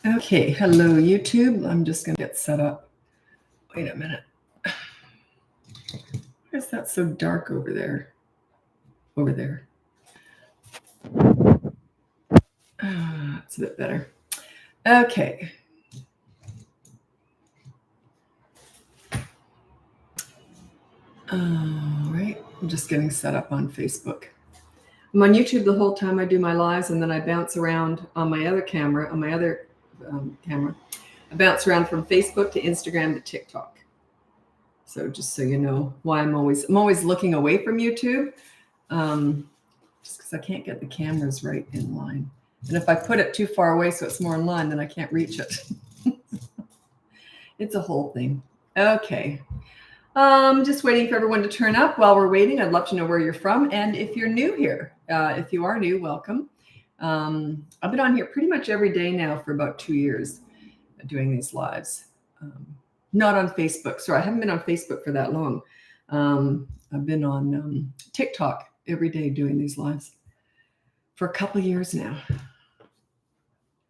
Okay, hello YouTube. I'm just going to get set up. Wait a minute. Why is that so dark over there? Over there. It's a bit better. Okay. All right. I'm just getting set up on Facebook. I'm on YouTube the whole time I do my lives, and then I bounce around on my other camera, I bounce around from Facebook to Instagram to TikTok. So just so you know why I'm always looking away from YouTube, just because I can't get the cameras right in line. And if I put it too far away so it's more in line, then I can't reach it. It's a whole thing. Okay. Just waiting for everyone to turn up. While we're waiting, I'd love to know where you're from. And if you're new here, if you are new, welcome. I've been on here pretty much every day now for about 2 years doing these lives. Not on Facebook. Sorry, I haven't been on Facebook for that long. I've been on TikTok every day doing these lives for a couple of years now.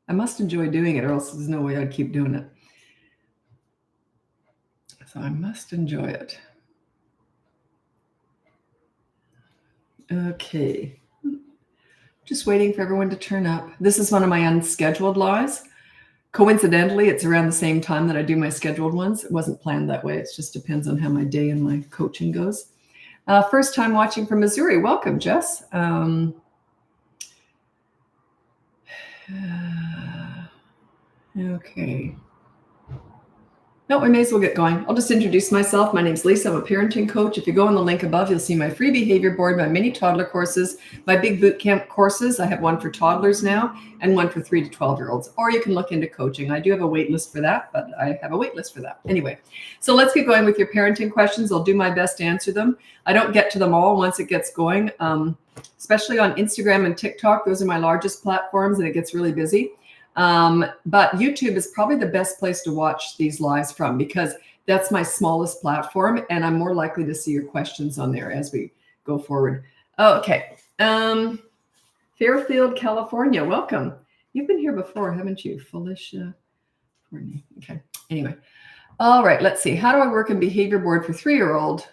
I must enjoy doing it, or else there's no way I'd keep doing it. So I must enjoy it. Okay. Just waiting for everyone to turn up. This is one of my unscheduled lives. Coincidentally, it's around the same time that I do my scheduled ones. It wasn't planned that way. It just depends on how my day and my coaching goes. First time watching from Missouri. Welcome, Jess. Okay. No, we may as well get going. I'll just introduce myself. My name's Lisa. I'm a parenting coach. If you go on the link above, you'll see my free behavior board, my mini toddler courses, my big boot camp courses. I have one for toddlers now and one for 3 to 12-year-olds. Or you can look into coaching. I do have a wait list for that, but I have a wait list for that. Anyway, so let's get going with your parenting questions. I'll do my best to answer them. I don't get to them all once it gets going, especially on Instagram and TikTok. Those are my largest platforms, and it gets really busy. But YouTube is probably the best place to watch these lives from, because that's my smallest platform, and I'm more likely to see your questions on there as we go forward. Okay. Fairfield, California. Welcome. You've been here before, haven't you? Felicia. Okay. Anyway. All right. Let's see. How do I work in behavior board for 3-year-old?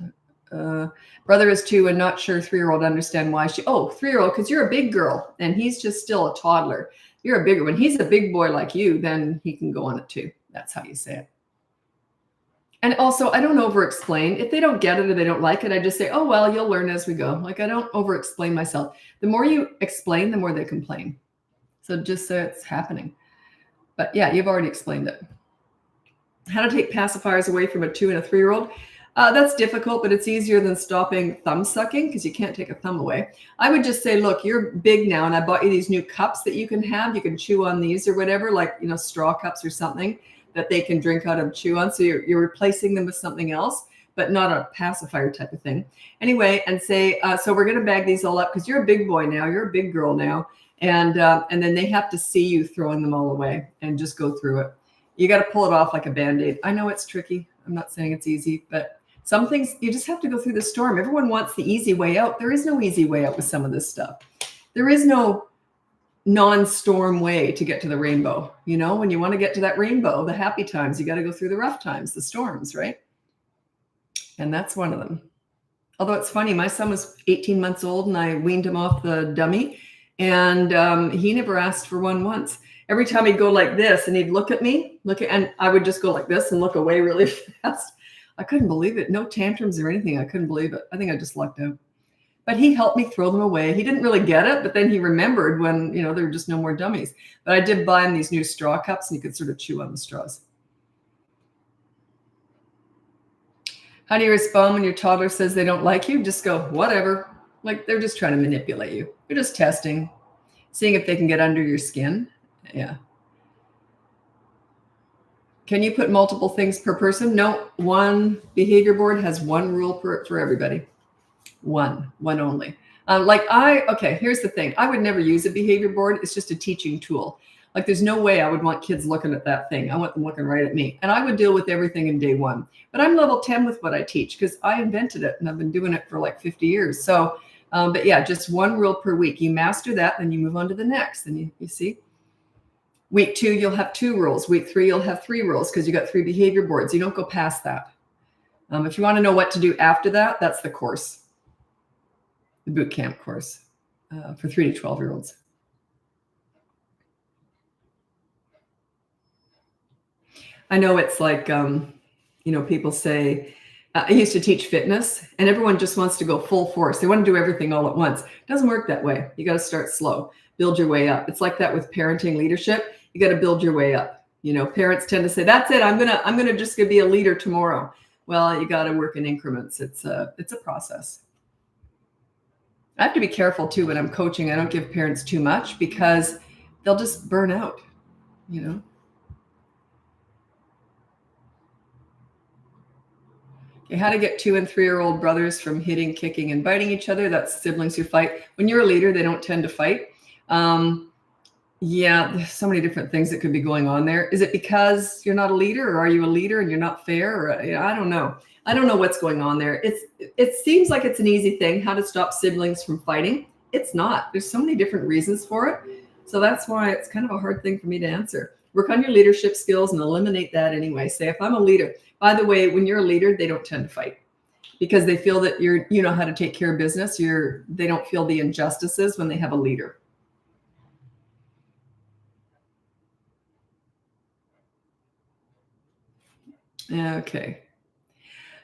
Brother is 2 and not sure 3-year-old understand why she, 3-year-old, because you're a big girl and he's just still a toddler. You're a bigger one. He's a big boy like you, then he can go on it too. That's how you say it. And also, I don't over-explain. If they don't get it or they don't like it, I just say, oh, well, you'll learn as we go. Like, I don't over-explain myself. The more you explain, the more they complain. So just so it's happening. But yeah, you've already explained it. How to take pacifiers away from a 2 and a 3-year-old. That's difficult, but it's easier than stopping thumb sucking, because you can't take a thumb away. I would just say, look, you're big now, and I bought you these new cups that you can have. You can chew on these or whatever, like, straw cups or something that they can drink out of, chew on. So you're replacing them with something else, but not a pacifier type of thing. Anyway, and say, so we're going to bag these all up because you're a big boy now. You're a big girl now. And then they have to see you throwing them all away and just go through it. You got to pull it off like a Band-Aid. I know it's tricky. I'm not saying it's easy, but some things you just have to go through the storm. Everyone wants the easy way out. There is no easy way out with some of this stuff. There is no non-storm way to get to the rainbow. When you want to get to that rainbow, the happy times, you got to go through the rough times, the storms, right? And that's one of them. Although it's funny, my son was 18 months old and I weaned him off the dummy, and he never asked for one once. Every time he'd go like this and he'd look at me, and I would just go like this and look away really fast. I couldn't believe it. No tantrums or anything. I couldn't believe it. I think I just lucked out. But he helped me throw them away. He didn't really get it, but then he remembered when, there were just no more dummies. But I did buy him these new straw cups, and you could sort of chew on the straws. How do you respond when your toddler says they don't like you? Just go, whatever. Like, they're just trying to manipulate you. They're just testing, seeing if they can get under your skin. Yeah. Can you put multiple things per person? No, one behavior board has one rule for everybody. One only. Here's the thing. I would never use a behavior board. It's just a teaching tool. Like, there's no way I would want kids looking at that thing. I want them looking right at me. And I would deal with everything in day 1. But I'm level 10 with what I teach because I invented it and I've been doing it for like 50 years. So, but yeah, just one rule per week. You master that, then you move on to the next. And you see. Week 2, you'll have 2 rules. Week 3, you'll have 3 rules because you got 3 behavior boards. You don't go past that. If you want to know what to do after that, that's the course, the boot camp course for 3 to 12-year-olds. I know it's like, people say, I used to teach fitness and everyone just wants to go full force. They want to do everything all at once. It doesn't work that way. You got to start slow, build your way up. It's like that with parenting leadership. You got to build your way up. Parents tend to say, that's it. I'm going to just be a leader tomorrow. Well, you got to work in increments. It's a process. I have to be careful too when I'm coaching. I don't give parents too much because they'll just burn out, Okay, how to get 2 and 3-year-old brothers from hitting, kicking, and biting each other. That's siblings who fight. When you're a leader, they don't tend to fight. There's so many different things that could be going on there. Is it because you're not a leader, or are you a leader and you're not fair? Or I don't know. I don't know what's going on there. It seems like it's an easy thing, how to stop siblings from fighting. It's not. There's so many different reasons for it. So that's why it's kind of a hard thing for me to answer. Work on your leadership skills and eliminate that anyway. Say, if I'm a leader, by the way, when you're a leader, they don't tend to fight because they feel that you know how to take care of business. They don't feel the injustices when they have a leader. Okay.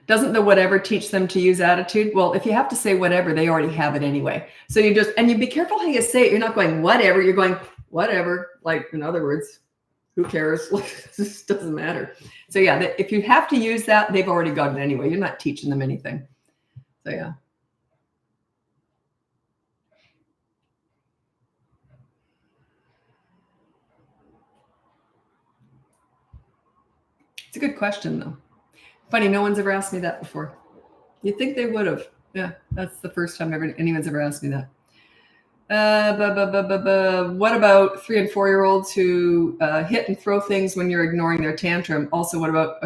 Doesn't the whatever teach them to use attitude? Well, if you have to say whatever, they already have it anyway. So you be careful how you say it. You're not going whatever. You're going whatever. Like, in other words, who cares? It just doesn't matter. So yeah, if you have to use that, they've already got it anyway. You're not teaching them anything. So yeah. It's a good question though. Funny, no one's ever asked me that before. You'd think they would have. Yeah, that's the first time anyone's ever asked me that. What about 3 and 4-year-olds who hit and throw things when you're ignoring their tantrum? Also, what about,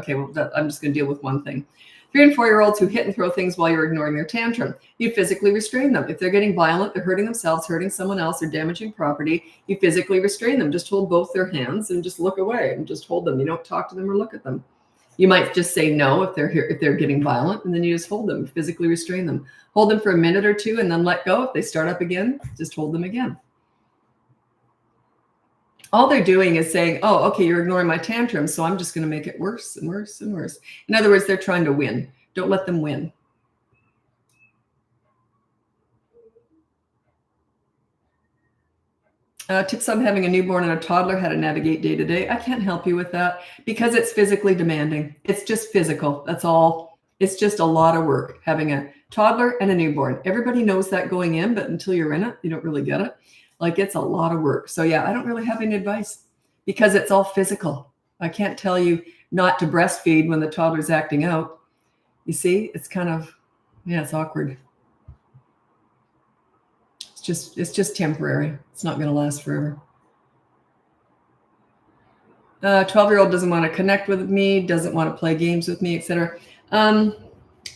I'm just going to deal with one thing. 3 and 4-year-olds who hit and throw things while you're ignoring their tantrum. You physically restrain them. If they're getting violent, they're hurting themselves, hurting someone else, or damaging property, you physically restrain them. Just hold both their hands and just look away and just hold them. You don't talk to them or look at them. You might just say no if they're getting violent, and then you just hold them, physically restrain them. Hold them for a minute or 2 and then let go. If they start up again, just hold them again. All they're doing is saying, oh, okay, you're ignoring my tantrum, so I'm just going to make it worse and worse and worse. In other words, they're trying to win. Don't let them win. Tips on having a newborn and a toddler, how to navigate day to day. I can't help you with that because it's physically demanding. It's just physical. That's all. It's just a lot of work having a toddler and a newborn. Everybody knows that going in, but until you're in it, you don't really get it. Like, it's a lot of work. So yeah, I don't really have any advice because it's all physical. I can't tell you not to breastfeed when the toddler's acting out. You see, it's kind of, it's awkward. It's just temporary. It's not going to last forever. 12-year-old doesn't want to connect with me, doesn't want to play games with me, etc. I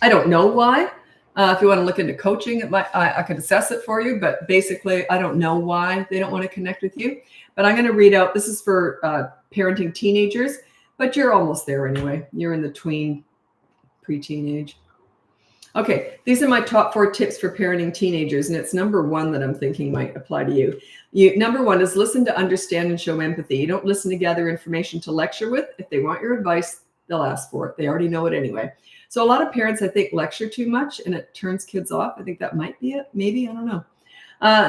don't know why. If you want to look into coaching, I could assess it for you, but basically, I don't know why they don't want to connect with you. But I'm going to read out, this is for parenting teenagers, but you're almost there anyway. You're in the preteen age. Okay, these are my top 4 tips for parenting teenagers, and it's number 1 that I'm thinking might apply to you. Number 1 is listen to understand and show empathy. You don't listen to gather information to lecture with. If they want your advice, they'll ask for it. They already know it anyway. So a lot of parents, I think, lecture too much, and it turns kids off. I think that might be it. Maybe, I don't know.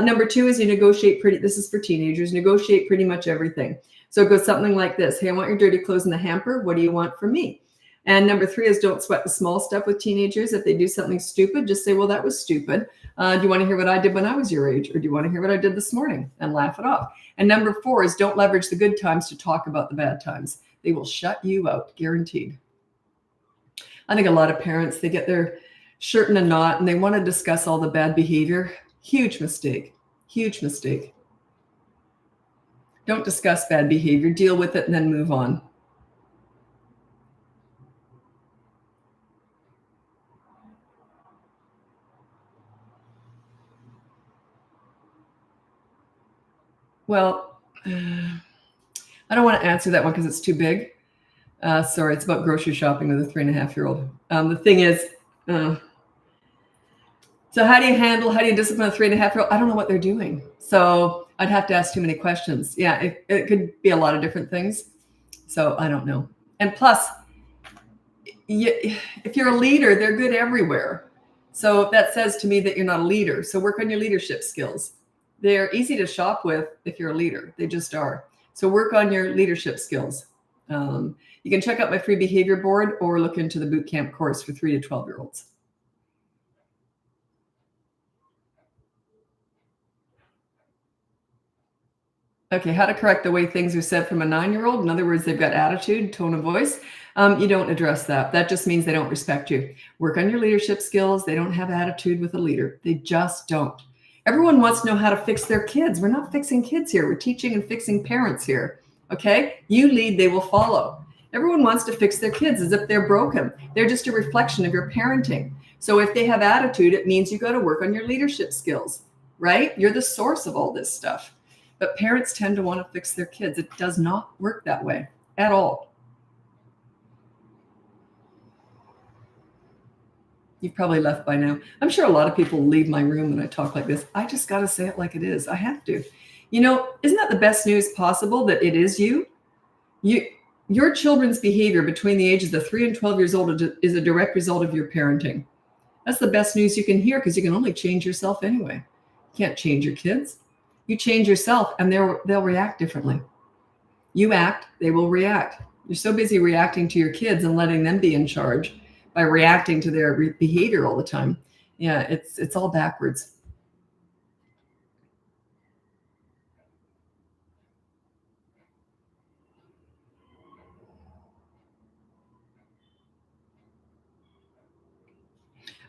Number 2 is you negotiate this is for teenagers, negotiate pretty much everything. So it goes something like this. Hey, I want your dirty clothes in the hamper. What do you want from me? And number 3 is don't sweat the small stuff with teenagers. If they do something stupid, just say, well, that was stupid. Do you want to hear what I did when I was your age? Or do you want to hear what I did this morning? And laugh it off. And number 4 is don't leverage the good times to talk about the bad times. They will shut you out, guaranteed. I think a lot of parents, they get their shirt in a knot and they want to discuss all the bad behavior. Huge mistake. Huge mistake. Don't discuss bad behavior. Deal with it and then move on. Well, I don't want to answer that one because it's too big. Sorry, it's about grocery shopping with a 3.5-year-old. The thing is, so how do you discipline a 3.5-year-old? I don't know what they're doing. So I'd have to ask too many questions. Yeah, it could be a lot of different things. So I don't know. And plus, if you're a leader, they're good everywhere. So that says to me that you're not a leader. So work on your leadership skills. They're easy to shop with if you're a leader. They just are. So work on your leadership skills. You can check out my free behavior board or look into the boot camp course for 3 to 12-year-olds. Okay, how to correct the way things are said from a 9-year-old. In other words, they've got attitude, tone of voice. You don't address that. That just means they don't respect you. Work on your leadership skills. They don't have attitude with a leader. They just don't. Everyone wants to know how to fix their kids. We're not fixing kids here. We're teaching and fixing parents here. Okay? You lead, they will follow. Everyone wants to fix their kids as if they're broken. They're just a reflection of your parenting. So if they have attitude, it means you got to work on your leadership skills, right? You're the source of all this stuff. But parents tend to want to fix their kids. It does not work that way at all. You've probably left by now. I'm sure a lot of people leave my room when I talk like this. I just got to say it like it is. I have to. You know, isn't that the best news possible, that it is you? Your children's behavior between the ages of 3 and 12 years old is a direct result of your parenting. That's the best news you can hear, because you can only change yourself anyway. You can't change your kids. You change yourself and they'll react differently. You act, they will react. You're so busy reacting to your kids and letting them be in charge by reacting to their behavior all the time. Yeah, it's all backwards.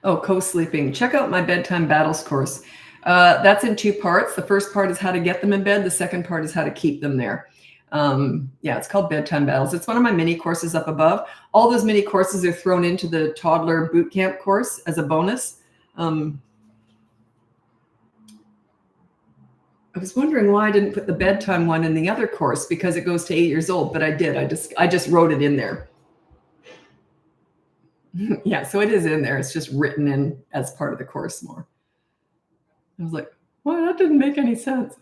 Oh, co-sleeping. Check out my bedtime battles course. That's in 2 parts. The first part is how to get them in bed. The second part is how to keep them there. Yeah, it's called Bedtime Battles. It's one of my mini courses up above. All those mini courses are thrown into the toddler boot camp course as a bonus. I was wondering why I didn't put the bedtime one in the other course, because it goes to 8 years old, but I did. I just wrote it in there. Yeah, so it is in there. It's just written in as part of the course more. I was like, well, that didn't make any sense.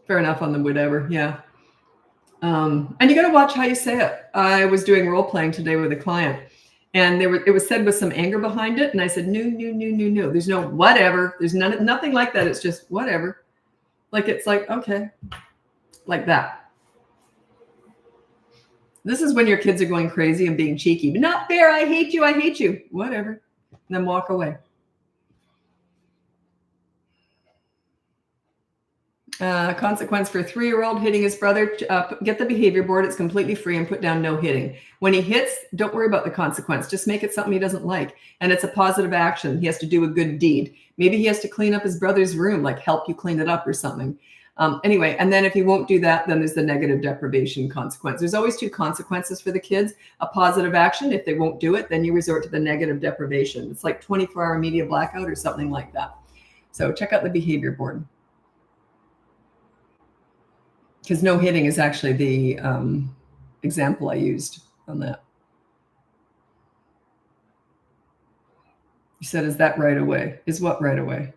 Fair enough on the whatever, yeah. And you got to watch how you say it. I was doing role playing today with a client, and it was said with some anger behind it, and I said, no. There's no whatever. There's nothing like that. It's just whatever. Like, it's like, okay, like that. This is when your kids are going crazy and being cheeky. But not fair. I hate you. Whatever. And then walk away. Consequence for a 3-year-old hitting his brother. Get the behavior board. It's completely free, and put down no hitting. When he hits, don't worry about the consequence. Just make it something he doesn't like. And it's a positive action. He has to do a good deed. Maybe he has to clean up his brother's room, like help you clean it up or something. Anyway, and then if he won't do that, then there's the negative deprivation consequence. There's always 2 consequences for the kids. A positive action. If they won't do it, then you resort to the negative deprivation. It's like 24-hour media blackout or something like that. So check out the behavior board. Because no hitting is actually the example I used on that. You said, is that right away? Is what right away?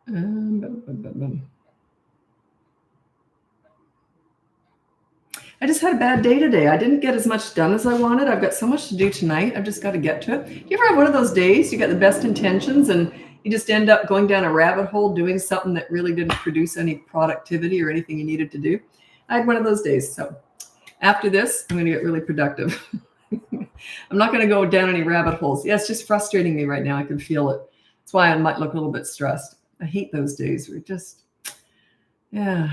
I just had a bad day today. I didn't get as much done as I wanted. I've got so much to do tonight. I've just got to get to it. You ever have one of those days you got the best intentions and you just end up going down a rabbit hole doing something that really didn't produce any productivity or anything you needed to do? I had one of those days. So after this, I'm going to get really productive. I'm not going to go down any rabbit holes. Yeah, it's just frustrating me right now. I can feel it. That's why I might look a little bit stressed. I hate those days where just, yeah.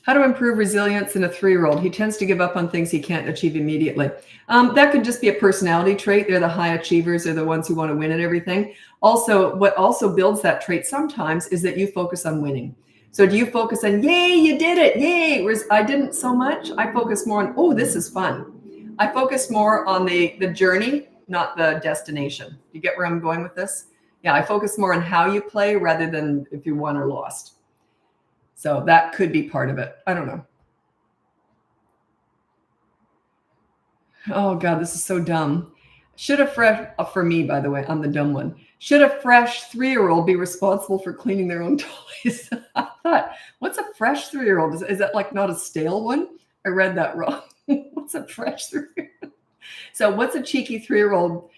How to improve resilience in a 3-year-old? He tends to give up on things he can't achieve immediately. That could just be a personality trait. They're the high achievers. They're the ones who want to win at everything. Also, what also builds that trait sometimes is that you focus on winning. So do you focus on, yay, you did it, yay, whereas I didn't so much. I focus more on, oh, this is fun. I focus more on the journey, not the destination. You get where I'm going with this? Yeah, I focus more on how you play rather than if you won or lost. So that could be part of it. I don't know. Oh God, this is so dumb. Should a fresh, for me, by the way, I'm the dumb one. Should a fresh 3-year-old be responsible for cleaning their own toys? I thought, what's a fresh 3-year-old? Is that like not a stale one? I read that wrong. What's a fresh 3-year-old? So what's a cheeky 3-year-old?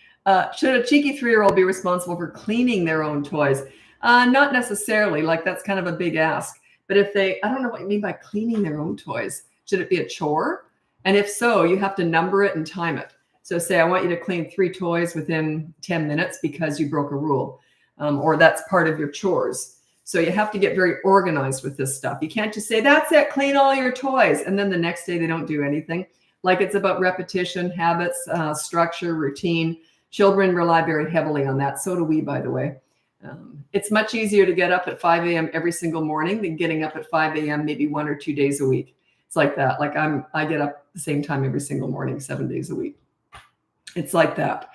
Should a cheeky 3-year-old be responsible for cleaning their own toys? Not necessarily, like that's kind of a big ask. But if they, I don't know what you mean by cleaning their own toys. Should it be a chore? And if so, you have to number it and time it. So say, I want you to clean 3 toys within 10 minutes because you broke a rule, or that's part of your chores. So you have to get very organized with this stuff. You can't just say, that's it, clean all your toys. And then the next day they don't do anything. Like it's about repetition, habits, structure, routine. Children rely very heavily on that. So do we, by the way. It's much easier to get up at 5 a.m. every single morning than getting up at 5 a.m. maybe 1 or 2 days a week. It's like that. Like I get up the same time every single morning, 7 days a week. It's like that.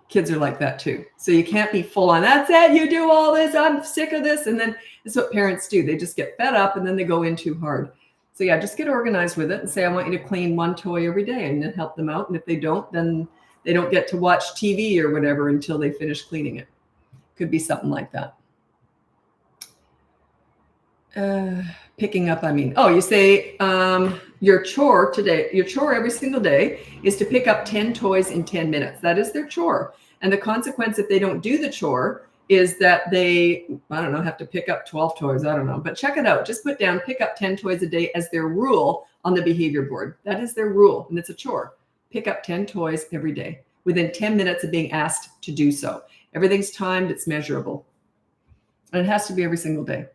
Kids are like that too. So you can't be full on, that's it, you do all this, I'm sick of this. And then it's what parents do. They just get fed up and then they go in too hard. So yeah, just get organized with it and say, I want you to clean 1 toy every day and then help them out. And if they don't, then they don't get to watch TV or whatever until they finish cleaning it. Could be something like that. Picking up, I mean, oh, you say your chore every single day is to pick up 10 toys in 10 minutes. That is their chore. And the consequence if they don't do the chore is that they, I don't know, have to pick up 12 toys. I don't know, but check it out. Just put down, pick up 10 toys a day as their rule on the behavior board. That is their rule. And it's a chore. Pick up 10 toys every day within 10 minutes of being asked to do so. Everything's timed. It's measurable. And it has to be every single day.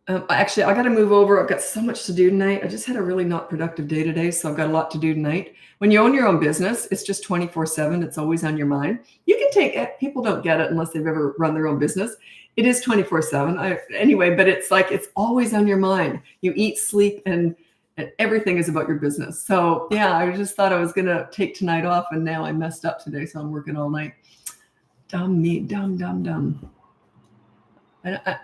Actually, I got to move over. I've got so much to do tonight. I just had a really not productive day today, so I've got a lot to do tonight. When you own your own business, it's just 24/7. It's always on your mind. You can take it. People don't get it unless they've ever run their own business. It is 24/7. Anyway, but it's like it's always on your mind. You eat, sleep, and everything is about your business. So yeah, I just thought I was going to take tonight off, and now I messed up today, so I'm working all night. Dumb me, dumb.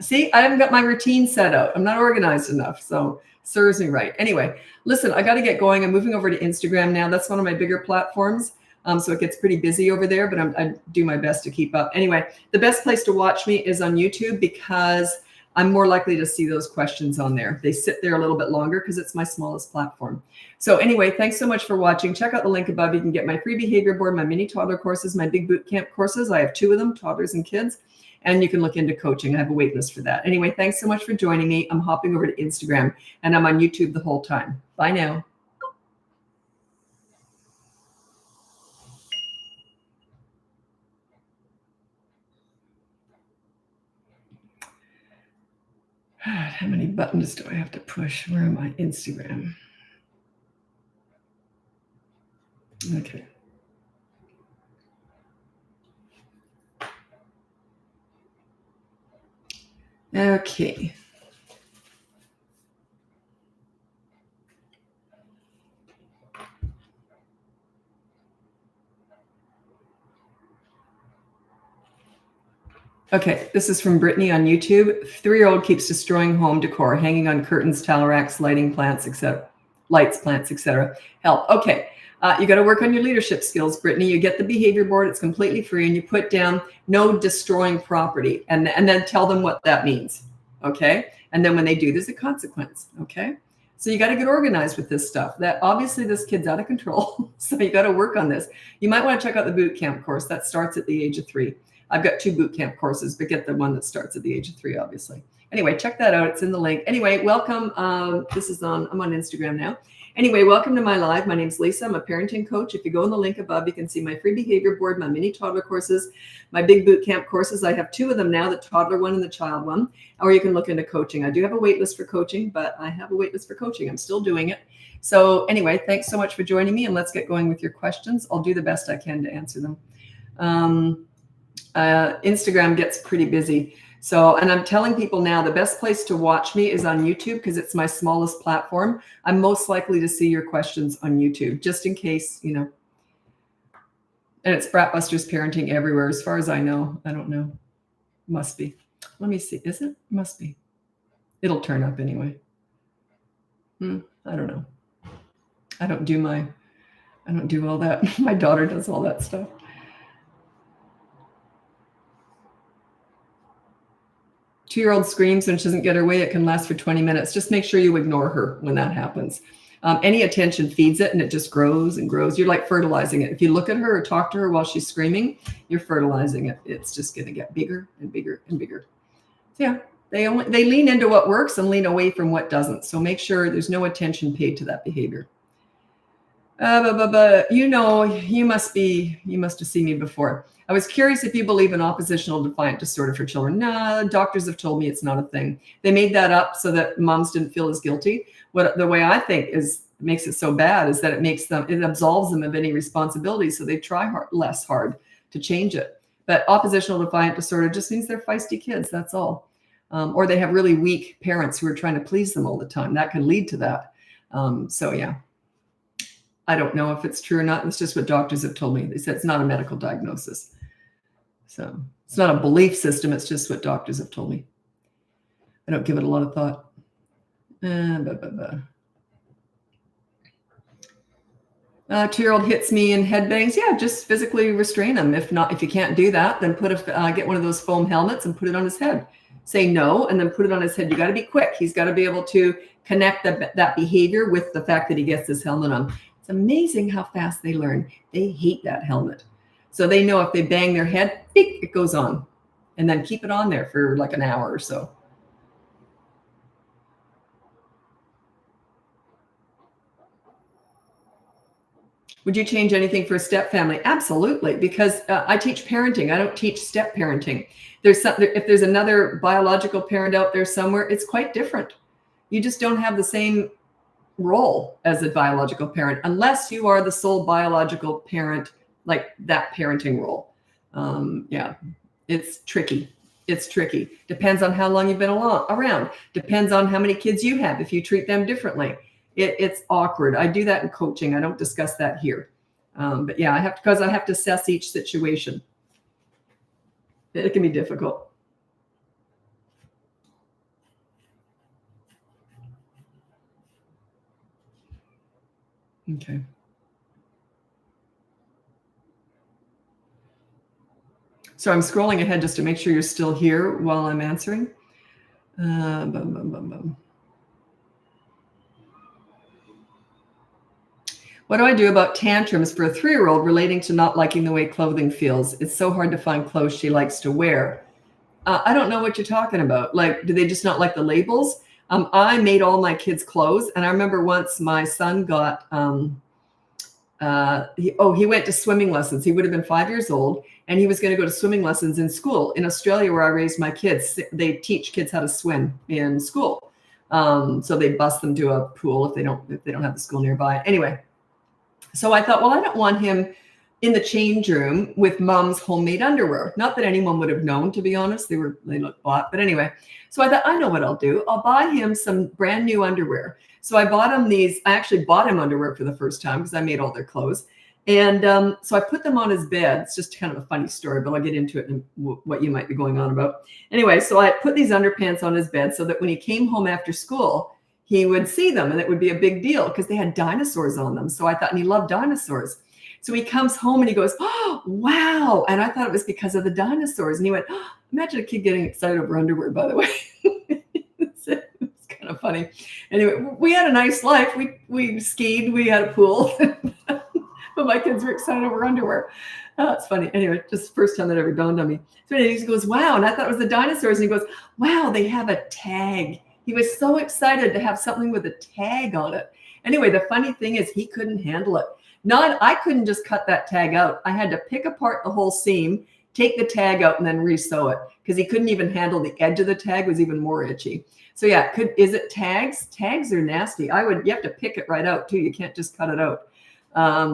See, I haven't got my routine set out. I'm not organized enough. So serves me right. Anyway, listen, I got to get going. I'm moving over to Instagram now. That's one of my bigger platforms. So it gets pretty busy over there, but I do my best to keep up. Anyway, the best place to watch me is on YouTube because I'm more likely to see those questions on there. They sit there a little bit longer because it's my smallest platform. So anyway, thanks so much for watching. Check out the link above. You can get my free behavior board, my mini toddler courses, my big boot camp courses. I have 2 of them, toddlers and kids. And you can look into coaching. I have a wait list for that. Anyway, thanks so much for joining me. I'm hopping over to Instagram and I'm on YouTube the whole time. Bye now. How many buttons do I have to push? Where am I? Instagram. Okay. Okay. Okay, this is from Brittany on YouTube. 3-year-old keeps destroying home decor, hanging on curtains, towel racks, lighting plants, etc. Lights, plants, etc. Help. Okay, you got to work on your leadership skills, Brittany. You get the behavior board. It's completely free. And you put down no destroying property and then tell them what that means. Okay. And then when they do, there's a consequence. Okay. So you got to get organized with this stuff. That obviously this kid's out of control. So you got to work on this. You might want to check out the boot camp course that starts at the age of 3. I've got 2 boot camp courses, but get the one that starts at the age of 3, obviously. Anyway, check that out. It's in the link. Anyway, welcome. I'm on Instagram now. Anyway, welcome to my live. My name's Lisa. I'm a parenting coach. If you go in the link above, you can see my free behavior board, my mini toddler courses, my big boot camp courses. I have 2 of them now, the toddler one and the child one, or you can look into coaching. I do have a wait list for coaching, but I have a wait list for coaching. I'm still doing it. So anyway, thanks so much for joining me, and let's get going with your questions. I'll do the best I can to answer them. Instagram gets pretty busy. So, and I'm telling people now, the best place to watch me is on YouTube because it's my smallest platform. I'm most likely to see your questions on YouTube, just in case, you know. And it's BratBusters Parenting everywhere, as far as I know. I don't know. Must be. Let me see. Is it? Must be. It'll turn up anyway. I don't know. I don't do all that. My daughter does all that stuff. Two-year-old screams when she doesn't get her way. It can last for 20 minutes. Just make sure you ignore her when that happens. Any attention feeds it, and it just grows and grows. You're like fertilizing it. If you look at her or talk to her while she's screaming, you're fertilizing it. It's just going to get bigger and bigger and bigger. So yeah, they lean into what works and lean away from what doesn't. So make sure there's no attention paid to that behavior. You know, you must have seen me before. I was curious if you believe in oppositional defiant disorder for children. No, doctors have told me it's not a thing. They made that up so that moms didn't feel as guilty. The way I think makes it so bad is that it absolves them of any responsibility. So they try less hard to change it. But oppositional defiant disorder just means they're feisty kids. That's all. Or they have really weak parents who are trying to please them all the time. That could lead to that. So yeah. I don't know if it's true or not. It's just what doctors have told me. They said it's not a medical diagnosis. So it's not a belief system. It's just what doctors have told me. I don't give it a lot of thought. 2-year-old hits me and headbangs. Yeah, just physically restrain him. If you can't do that, then get one of those foam helmets and put it on his head. Say no, and then put it on his head. You got to be quick. He's got to be able to connect that behavior with the fact that he gets this helmet on. It's amazing how fast they learn. They hate that helmet. So they know if they bang their head, it goes on. And then keep it on there for like an hour or so. Would you change anything for a step family? Absolutely, because I teach parenting. I don't teach step parenting. If there's another biological parent out there somewhere, it's quite different. You just don't have the same role as a biological parent unless you are the sole biological parent, like that parenting role. Yeah, it's tricky. It's tricky. Depends on how long you've been around. Depends on how many kids you have. If you treat them differently, it's awkward. I do that in coaching. I don't discuss that here. But yeah, I have to assess each situation. It can be difficult. Okay. So I'm scrolling ahead just to make sure you're still here while I'm answering. What do I do about tantrums for a 3-year-old relating to not liking the way clothing feels? It's so hard to find clothes she likes to wear. I don't know what you're talking about. Like, do they just not like the labels? I made all my kids' clothes. And I remember once my son got, he went to swimming lessons. He would have been 5 years old. And he was going to go to swimming lessons in school. In Australia, where I raised my kids, they teach kids how to swim in school. So they bus them to a pool if they don't have the school nearby. Anyway, so I thought, well, I don't want him in the change room with mom's homemade underwear. Not that anyone would have known, to be honest. They looked bought. But anyway, so I thought, I know what I'll do. I'll buy him some brand new underwear. So I bought him I actually bought him underwear for the first time because I made all their clothes. And so I put them on his bed. It's just kind of a funny story, but I'll get into it and what you might be going on about. Anyway, so I put these underpants on his bed so that when he came home after school, he would see them and it would be a big deal because they had dinosaurs on them. So I thought, and he loved dinosaurs. So he comes home and he goes, oh, wow. And I thought it was because of the dinosaurs. And he went, oh, imagine a kid getting excited over underwear, by the way. It's kind of funny. Anyway, we had a nice life. We skied, we had a pool. But my kids were excited over underwear. Oh, it's funny. Anyway, just the first time that ever dawned on me. So he goes, wow. And I thought it was the dinosaurs. And he goes, wow, they have a tag. He was so excited to have something with a tag on it. Anyway, the funny thing is he couldn't handle it. I couldn't just cut that tag out. I had to pick apart the whole seam, take the tag out, and then resew it because he couldn't even handle the edge of the tag. Was even more itchy. So yeah, is it tags? Tags are nasty. You have to pick it right out too. You can't just cut it out.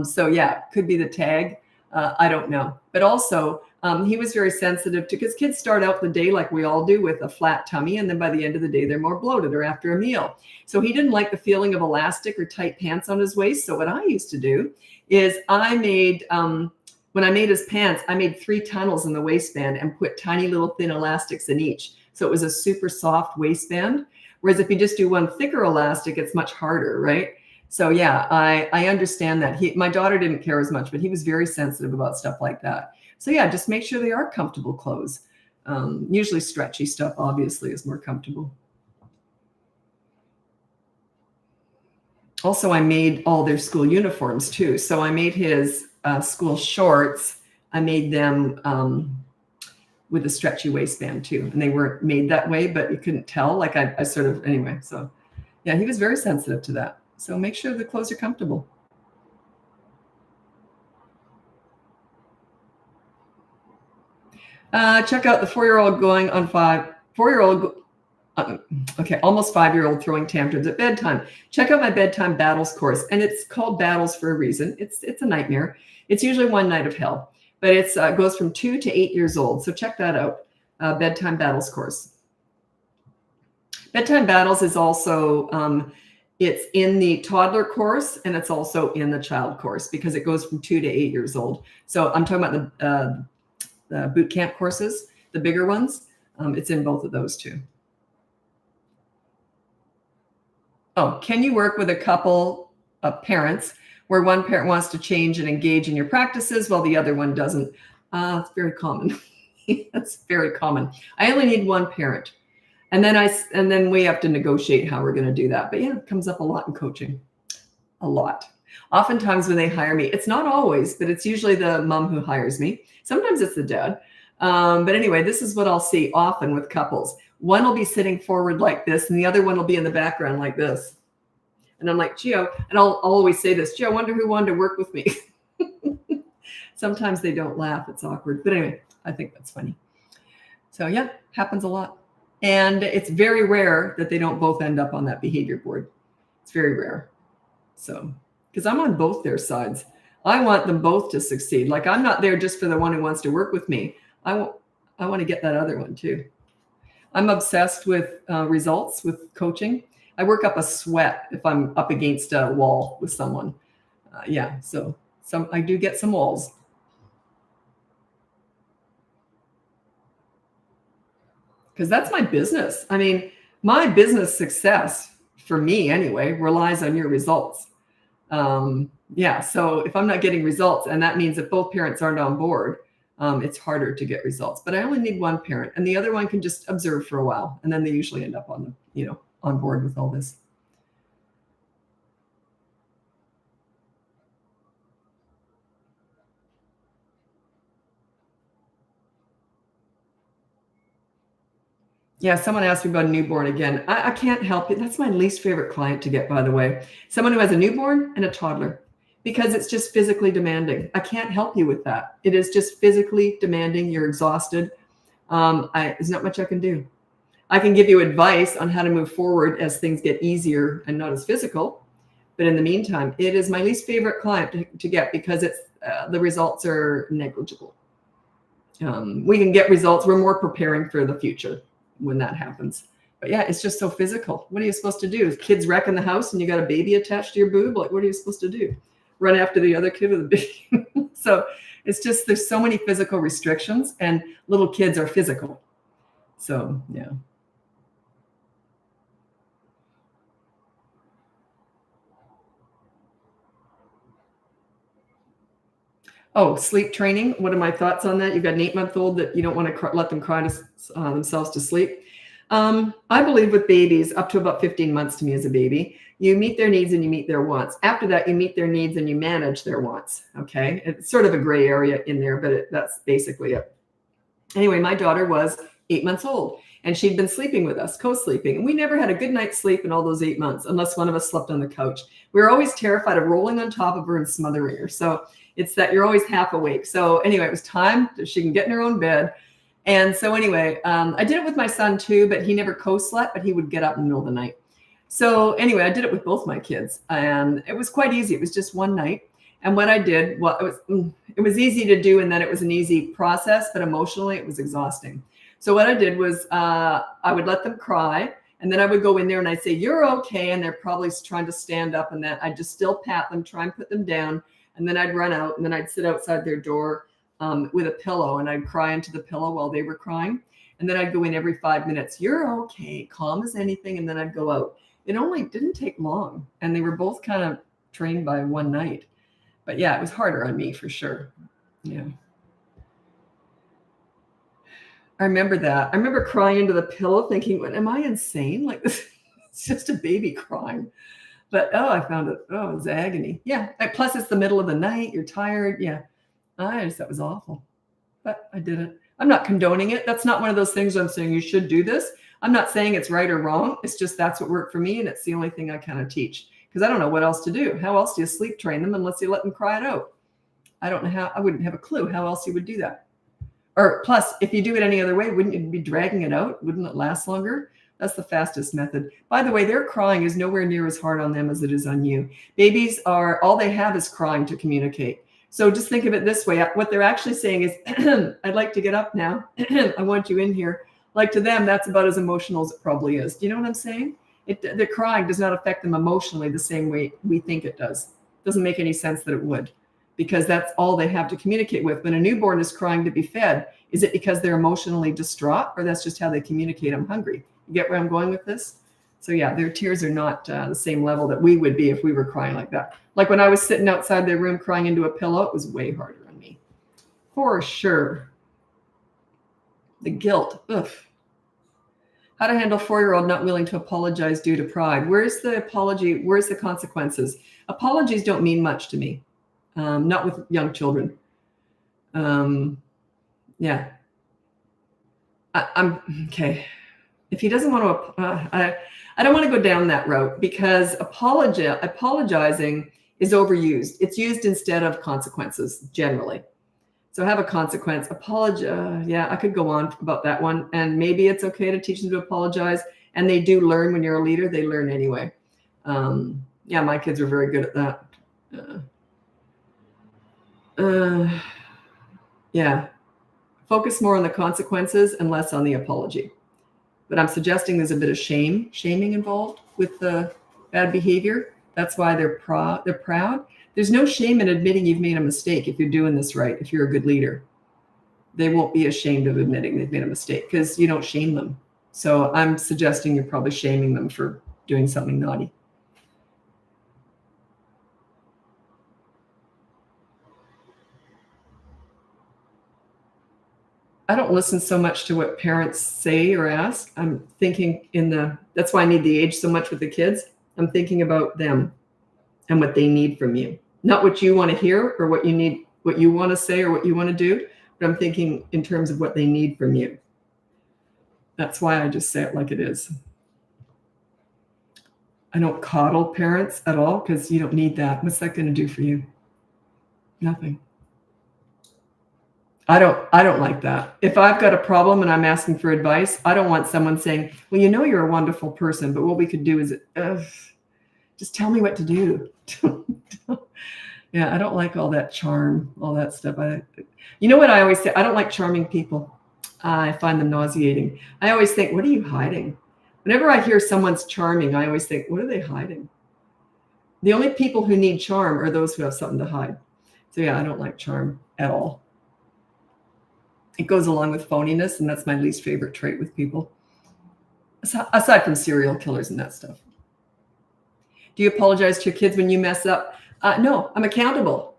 So yeah, could be the tag. I don't know. But also, he was very sensitive to, because kids start out the day like we all do with a flat tummy, and then by the end of the day, they're more bloated or after a meal. So he didn't like the feeling of elastic or tight pants on his waist. So what I used to do is I made, when I made his pants, I made 3 tunnels in the waistband and put tiny little thin elastics in each. So it was a super soft waistband. Whereas if you just do one thicker elastic, it's much harder, right? So yeah, I understand that. My daughter didn't care as much, but he was very sensitive about stuff like that. So yeah, just make sure they are comfortable clothes. Usually stretchy stuff, obviously, is more comfortable. Also, I made all their school uniforms too. So I made his school shorts. I made them with a stretchy waistband too. And they weren't made that way, but you couldn't tell. Like I sort of, anyway. So yeah, he was very sensitive to that. So make sure the clothes are comfortable. Check out the 4-year-old going on 4-year-old. Okay, almost 5-year-old throwing tantrums at bedtime. Check out my bedtime battles course, and it's called Battles for a reason. It's a nightmare. It's usually one night of hell, but it goes from 2 to 8 years old. So check that out. Bedtime battles course. Bedtime battles is also it's in the toddler course, and it's also in the child course because it goes from 2 to 8 years old. So I'm talking about the boot camp courses, the bigger ones. It's in both of those too. Oh, can you work with a couple of parents where one parent wants to change and engage in your practices while the other one doesn't? It's very common. That's very common. I only need one parent. And then we have to negotiate how we're going to do that. But yeah, it comes up a lot in coaching. A lot. Oftentimes when they hire me, it's not always, but it's usually the mom who hires me. Sometimes it's the dad. But anyway, this is what I'll see often with couples. One will be sitting forward like this, and the other one will be in the background like this. And I'm like, Gio, and I'll always say this, Gio, I wonder who wanted to work with me. Sometimes they don't laugh. It's awkward. But anyway, I think that's funny. So yeah, happens a lot. And it's very rare that they don't both end up on that behavior board. It's very rare. So, because I'm on both their sides. I want them both to succeed. Like I'm not there just for the one who wants to work with me. I want to get that other one too. I'm obsessed with results with coaching. I work up a sweat if I'm up against a wall with someone. Yeah, so I do get some walls. Because that's my business. I mean, my business success, for me anyway, relies on your results. Yeah, so if I'm not getting results, and that means that both parents aren't on board, it's harder to get results. But I only need one parent, and the other one can just observe for a while, and then they usually end up on board with all this. Yeah, someone asked me about a newborn again. I can't help it. That's my least favorite client to get, by the way. Someone who has a newborn and a toddler, because it's just physically demanding. I can't help you with that. It is just physically demanding. You're exhausted. There's not much I can do. I can give you advice on how to move forward as things get easier and not as physical. But in the meantime, it is my least favorite client to get because the results are negligible. We can get results. We're more preparing for the future when that happens. But yeah, it's just so physical. What are you supposed to do? Kids wrecking the house and you got a baby attached to your boob? Like, what are you supposed to do? Run after the other kid with a baby? So it's just, there's so many physical restrictions, and little kids are physical. So yeah. Oh, sleep training. What are my thoughts on that? You've got an 8-month-old that you don't want to let them cry themselves to sleep. I believe with babies up to about 15 months to me as a baby, you meet their needs and you meet their wants. After that, you meet their needs and you manage their wants. Okay. It's sort of a gray area in there, but that's basically it. Anyway, my daughter was 8 months old and she'd been sleeping with us, co-sleeping. And we never had a good night's sleep in all those 8 months, unless one of us slept on the couch. We were always terrified of rolling on top of her and smothering her. So it's that you're always half awake. So anyway, it was time that she can get in her own bed. And so anyway, I did it with my son too, but he never co-slept, but he would get up in the middle of the night. So anyway, I did it with both my kids and it was quite easy. It was just one night. And what I did, well, it was easy to do, and then it was an easy process, but emotionally it was exhausting. So what I did was I would let them cry, and then I would go in there and I'd say, "You're okay," and they're probably trying to stand up, and then I'd just still pat them, try and put them down, and then I'd run out, and then I'd sit outside their door with a pillow, and I'd cry into the pillow while they were crying. And then I'd go in every 5 minutes. "You're okay," calm as anything, and then I'd go out. It only didn't take long, and they were both kind of trained by one night. But yeah, it was harder on me for sure. Yeah. I remember that. I remember crying into the pillow thinking, "What, am I insane? Like this, it's just a baby crying." But I found it, it was agony. Yeah. Plus it's the middle of the night. You're tired. Yeah. That was awful. But I did it. I'm not condoning it. That's not one of those things I'm saying you should do this. I'm not saying it's right or wrong. It's just that's what worked for me. And it's the only thing I kind of teach because I don't know what else to do. How else do you sleep train them unless you let them cry it out? I don't know how. I wouldn't have a clue how else you would do that. Or plus, if you do it any other way, wouldn't you be dragging it out? Wouldn't it last longer? That's the fastest method. By the way, their crying is nowhere near as hard on them as it is on you. Babies are, all they have is crying to communicate. So just think of it this way. What they're actually saying is, "I'd like to get up now. I want you in here." Like to them, that's about as emotional as it probably is. Do you know what I'm saying? The crying does not affect them emotionally the same way we think it does. It doesn't make any sense that it would, because that's all they have to communicate with. When a newborn is crying to be fed, is it because they're emotionally distraught, or that's just how they communicate, "I'm hungry"? You get where I'm going with this? So yeah, their tears are not the same level that we would be if we were crying like that. Like when I was sitting outside their room crying into a pillow, it was way harder on me. For sure. The guilt. Ugh. How to handle 4-year-old not willing to apologize due to pride. Where's the apology? Where's the consequences? Apologies don't mean much to me. Not with young children. Yeah. I'm okay. If he doesn't want to, I don't want to go down that route because apologizing is overused. It's used instead of consequences generally. So have a consequence. Apologize. Yeah, I could go on about that one. And maybe it's okay to teach them to apologize. And they do learn when you're a leader. They learn anyway. Yeah, my kids are very good at that. Yeah. Focus more on the consequences and less on the apology. But I'm suggesting there's a bit of shaming involved with the bad behavior. That's why they're proud. There's no shame in admitting you've made a mistake if you're doing this right, if you're a good leader. They won't be ashamed of admitting they've made a mistake because you don't shame them. So I'm suggesting you're probably shaming them for doing something naughty. I don't listen so much to what parents say or ask. I'm thinking that's why I need the age so much with the kids. I'm thinking about them and what they need from you. Not what you want to hear or what you need, what you want to say or what you want to do, but I'm thinking in terms of what they need from you. That's why I just say it like it is. I don't coddle parents at all because you don't need that. What's that going to do for you? Nothing. I don't like that. If I've got a problem and I'm asking for advice, I don't want someone saying, "Well, you know, you're a wonderful person, but what we could do is just tell me what to do." Yeah, I don't like all that charm, all that stuff. You know what I always say? I don't like charming people. I find them nauseating. I always think, what are you hiding? Whenever I hear someone's charming, I always think, what are they hiding? The only people who need charm are those who have something to hide. So yeah, I don't like charm at all. It goes along with phoniness, and that's my least favorite trait with people, aside from serial killers and that stuff. Do you apologize to your kids when you mess up? No, I'm accountable.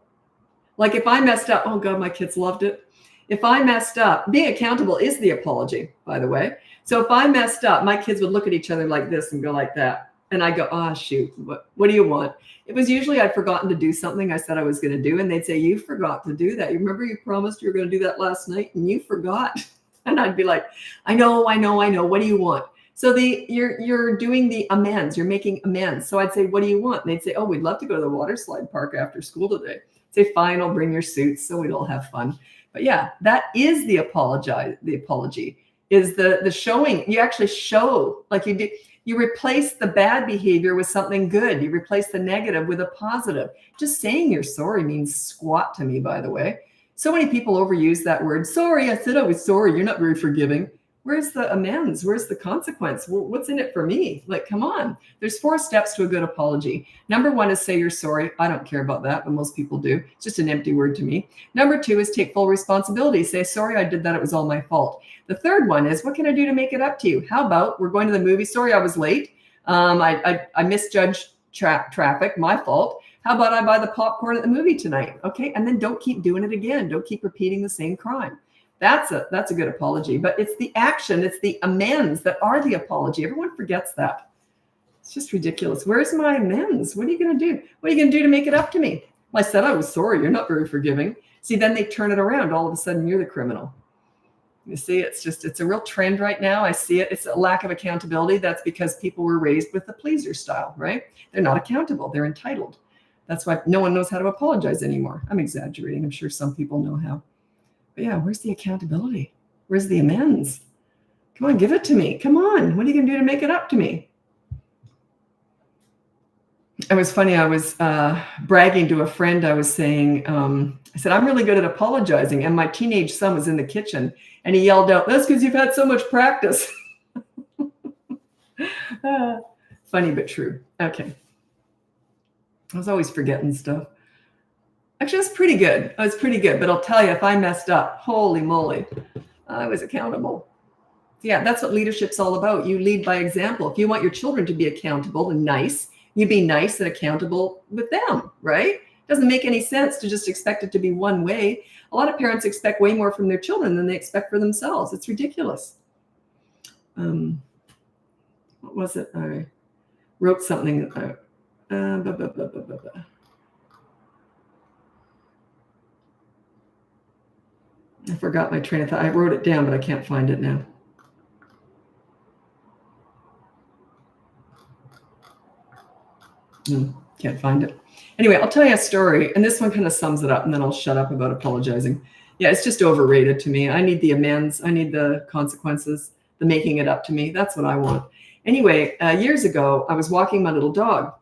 Like if I messed up, oh God, my kids loved it. If I messed up, being accountable is the apology, by the way. So if I messed up, my kids would look at each other like this and go like that. And I go, "Oh, shoot, what do you want?" It was usually I'd forgotten to do something I said I was going to do. And they'd say, "You forgot to do that. You remember you promised you were going to do that last night and you forgot." And I'd be like, I know. What do you want? So you're doing the amends. You're making amends. So I'd say, "What do you want?" And they'd say, "Oh, we'd love to go to the water slide park after school today." I'd say, "Fine, I'll bring your suits so we'd all have fun." But yeah, that is the apology. The apology is the showing. You actually show like you do. You replace the bad behavior with something good. You replace the negative with a positive. Just saying you're sorry means squat to me, by the way. So many people overuse that word. Sorry, I said I was sorry. You're not very forgiving. Where's the amends? Where's the consequence? What's in it for me? Like, come on. There's 4 steps to a good apology. Number 1 is say you're sorry. I don't care about that, but most people do. It's just an empty word to me. Number 2 is take full responsibility. Say, sorry, I did that. It was all my fault. The third one is, what can I do to make it up to you? How about we're going to the movie? Sorry, I was late. I misjudged traffic. My fault. How about I buy the popcorn at the movie tonight? Okay. And then don't keep doing it again. Don't keep repeating the same crime. That's a good apology, but it's the action, it's the amends that are the apology. Everyone forgets that. It's just ridiculous. Where's my amends? What are you going to do? What are you going to do to make it up to me? Well, I said I was sorry. You're not very forgiving. See, then they turn it around. All of a sudden, you're the criminal. You see, it's a real trend right now. I see it. It's a lack of accountability. That's because people were raised with the pleaser style, right? They're not accountable. They're entitled. That's why no one knows how to apologize anymore. I'm exaggerating. I'm sure some people know how. But yeah, where's the accountability? Where's the amends? Come on, give it to me. Come on. What are you going to do to make it up to me? It was funny. I was bragging to a friend. I was saying, I said, I'm really good at apologizing. And my teenage son was in the kitchen and he yelled out, that's because you've had so much practice. Funny, but true. Okay. I was always forgetting stuff. Actually, it was pretty good. I was pretty good. But I'll tell you, if I messed up, holy moly, I was accountable. Yeah, that's what leadership's all about. You lead by example. If you want your children to be accountable and nice, you be nice and accountable with them, right? It doesn't make any sense to just expect it to be one way. A lot of parents expect way more from their children than they expect for themselves. It's ridiculous. What was it? I wrote something. I forgot my train of thought. I wrote it down, but I can't find it now. Can't find it. Anyway, I'll tell you a story, and this one kind of sums it up, and then I'll shut up about apologizing. Yeah, it's just overrated to me. I need the amends. I need the consequences, the making it up to me. That's what I want. Anyway, years ago, I was walking my little dog,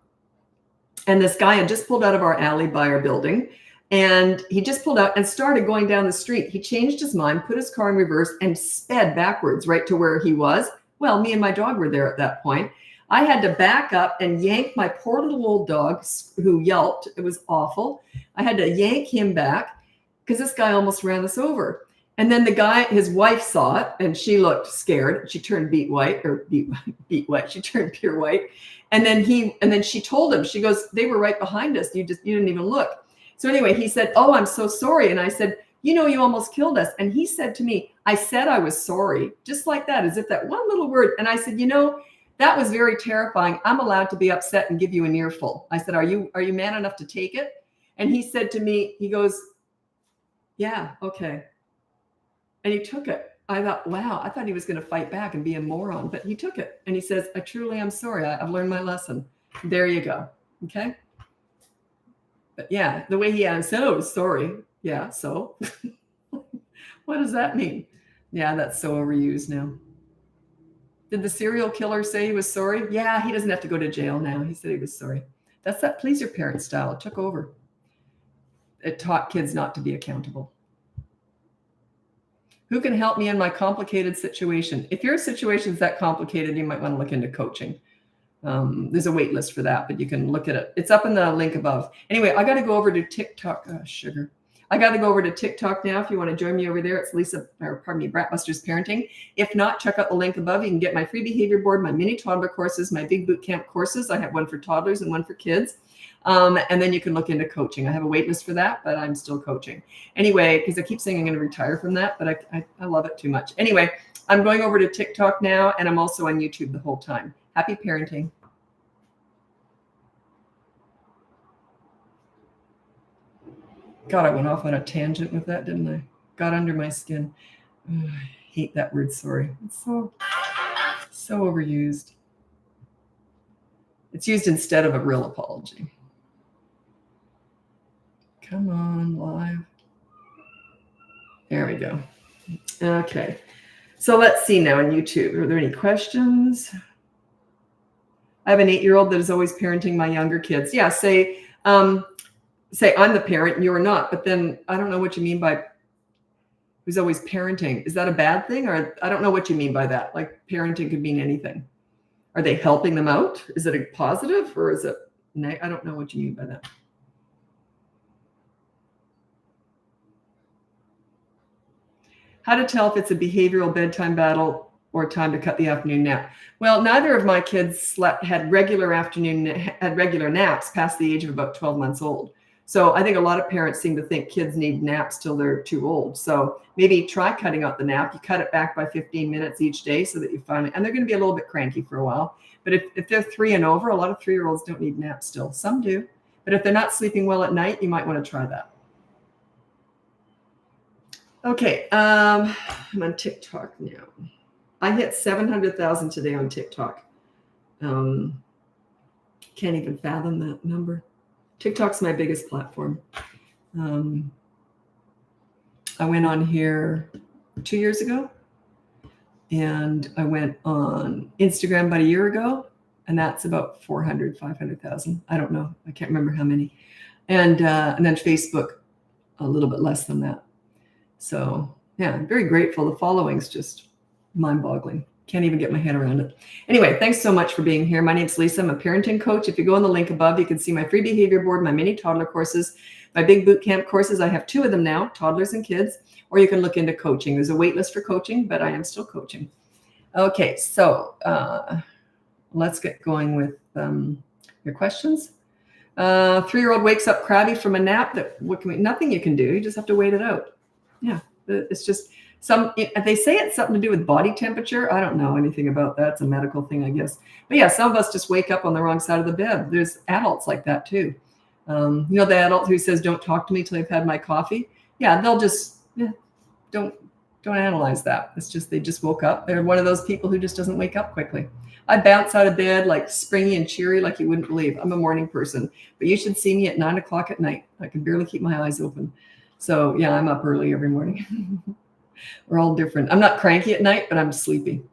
and this guy had just pulled out of our alley by our building, and he just pulled out and started going down the street. He changed his mind, put his car in reverse, and sped backwards right to where he was. Well, me and my dog were there at that point. I had to back up and yank my poor little old dog who yelped. It was awful. I had to yank him back because this guy almost ran us over. And then the guy, his wife saw it and she looked scared. She turned beet white. She turned pure white. And then she told him, she goes, they were right behind us. You didn't even look. So anyway, he said, oh, I'm so sorry. And I said, you almost killed us. And he said to me, I said I was sorry, just like that, as if that one little word. And I said, that was very terrifying. I'm allowed to be upset and give you an earful. I said, are you man enough to take it? And he said to me, he goes, yeah, okay. And he took it. I thought, wow, I thought he was going to fight back and be a moron, but he took it. And he says, I truly am sorry. I've learned my lesson. There you go. Okay. But yeah, the way he said, oh, sorry. Yeah. So what does that mean? Yeah, that's so overused now. Did the serial killer say he was sorry? Yeah, he doesn't have to go to jail now. He said he was sorry. That's that pleaser parent style. It took over. It taught kids not to be accountable. Who can help me in my complicated situation? If your situation's that complicated, you might want to look into coaching. There's a wait list for that, but you can look at it. It's up in the link above. Anyway, I got to go over to TikTok. Sugar. I got to go over to TikTok now. If you want to join me over there, it's BratBusters Parenting. If not, check out the link above. You can get my free behavior board, my mini toddler courses, my big boot camp courses. I have one for toddlers and one for kids. And then you can look into coaching. I have a wait list for that, but I'm still coaching. Anyway, because I keep saying I'm going to retire from that, but I love it too much. Anyway, I'm going over to TikTok now, and I'm also on YouTube the whole time. Happy parenting. God, I went off on a tangent with that, didn't I? Got under my skin. Oh, I hate that word, sorry. It's so overused. It's used instead of a real apology. Come on, live. There we go. Okay. So let's see now on YouTube. Are there any questions? I have an 8-year-old that is always parenting my younger kids. Yeah, say I'm the parent and you're not, but then I don't know what you mean by who's always parenting. Is that a bad thing? Or I don't know what you mean by that. Like parenting could mean anything. Are they helping them out? Is it a positive or is it I don't know what you mean by that. How to tell if it's a behavioral bedtime battle or time to cut the afternoon nap. Well, neither of my kids had regular naps past the age of about 12 months old. So I think a lot of parents seem to think kids need naps till they're too old. So maybe try cutting out the nap. You cut it back by 15 minutes each day so that you finally, and they're going to be a little bit cranky for a while. But if they're 3 and over, a lot of 3-year-olds don't need naps still. Some do. But if they're not sleeping well at night, you might want to try that. Okay, I'm on TikTok now. I hit 700,000 today on TikTok. Can't even fathom that number. TikTok's my biggest platform. I went on here 2 years ago, and I went on Instagram about a year ago, and that's about 400, 500,000. I don't know. I can't remember how many. And then Facebook, a little bit less than that. So yeah, I'm very grateful. The following's just mind-boggling. Can't even get my head around it. Anyway, thanks so much for being here. My name's Lisa. I'm a parenting coach. If you go on the link above, you can see my free behavior board, my mini toddler courses, my big boot camp courses. I have 2 of them now, toddlers and kids, or you can look into coaching. There's a wait list for coaching, but I am still coaching. Okay, so let's get going with your questions. 3-year-old wakes up crabby from a nap. Nothing you can do. You just have to wait it out. Yeah, it's just they say it's something to do with body temperature. I don't know anything about that. It's a medical thing, I guess. But yeah, some of us just wake up on the wrong side of the bed. There's adults like that too. You know, the adult who says, "Don't talk to me till I've had my coffee." Yeah, they'll just don't analyze that. It's just they just woke up. They're one of those people who just doesn't wake up quickly. I bounce out of bed like springy and cheery, like you wouldn't believe. I'm a morning person, but you should see me at 9 o'clock at night. I can barely keep my eyes open. So yeah, I'm up early every morning. We're all different. I'm not cranky at night, but I'm sleepy.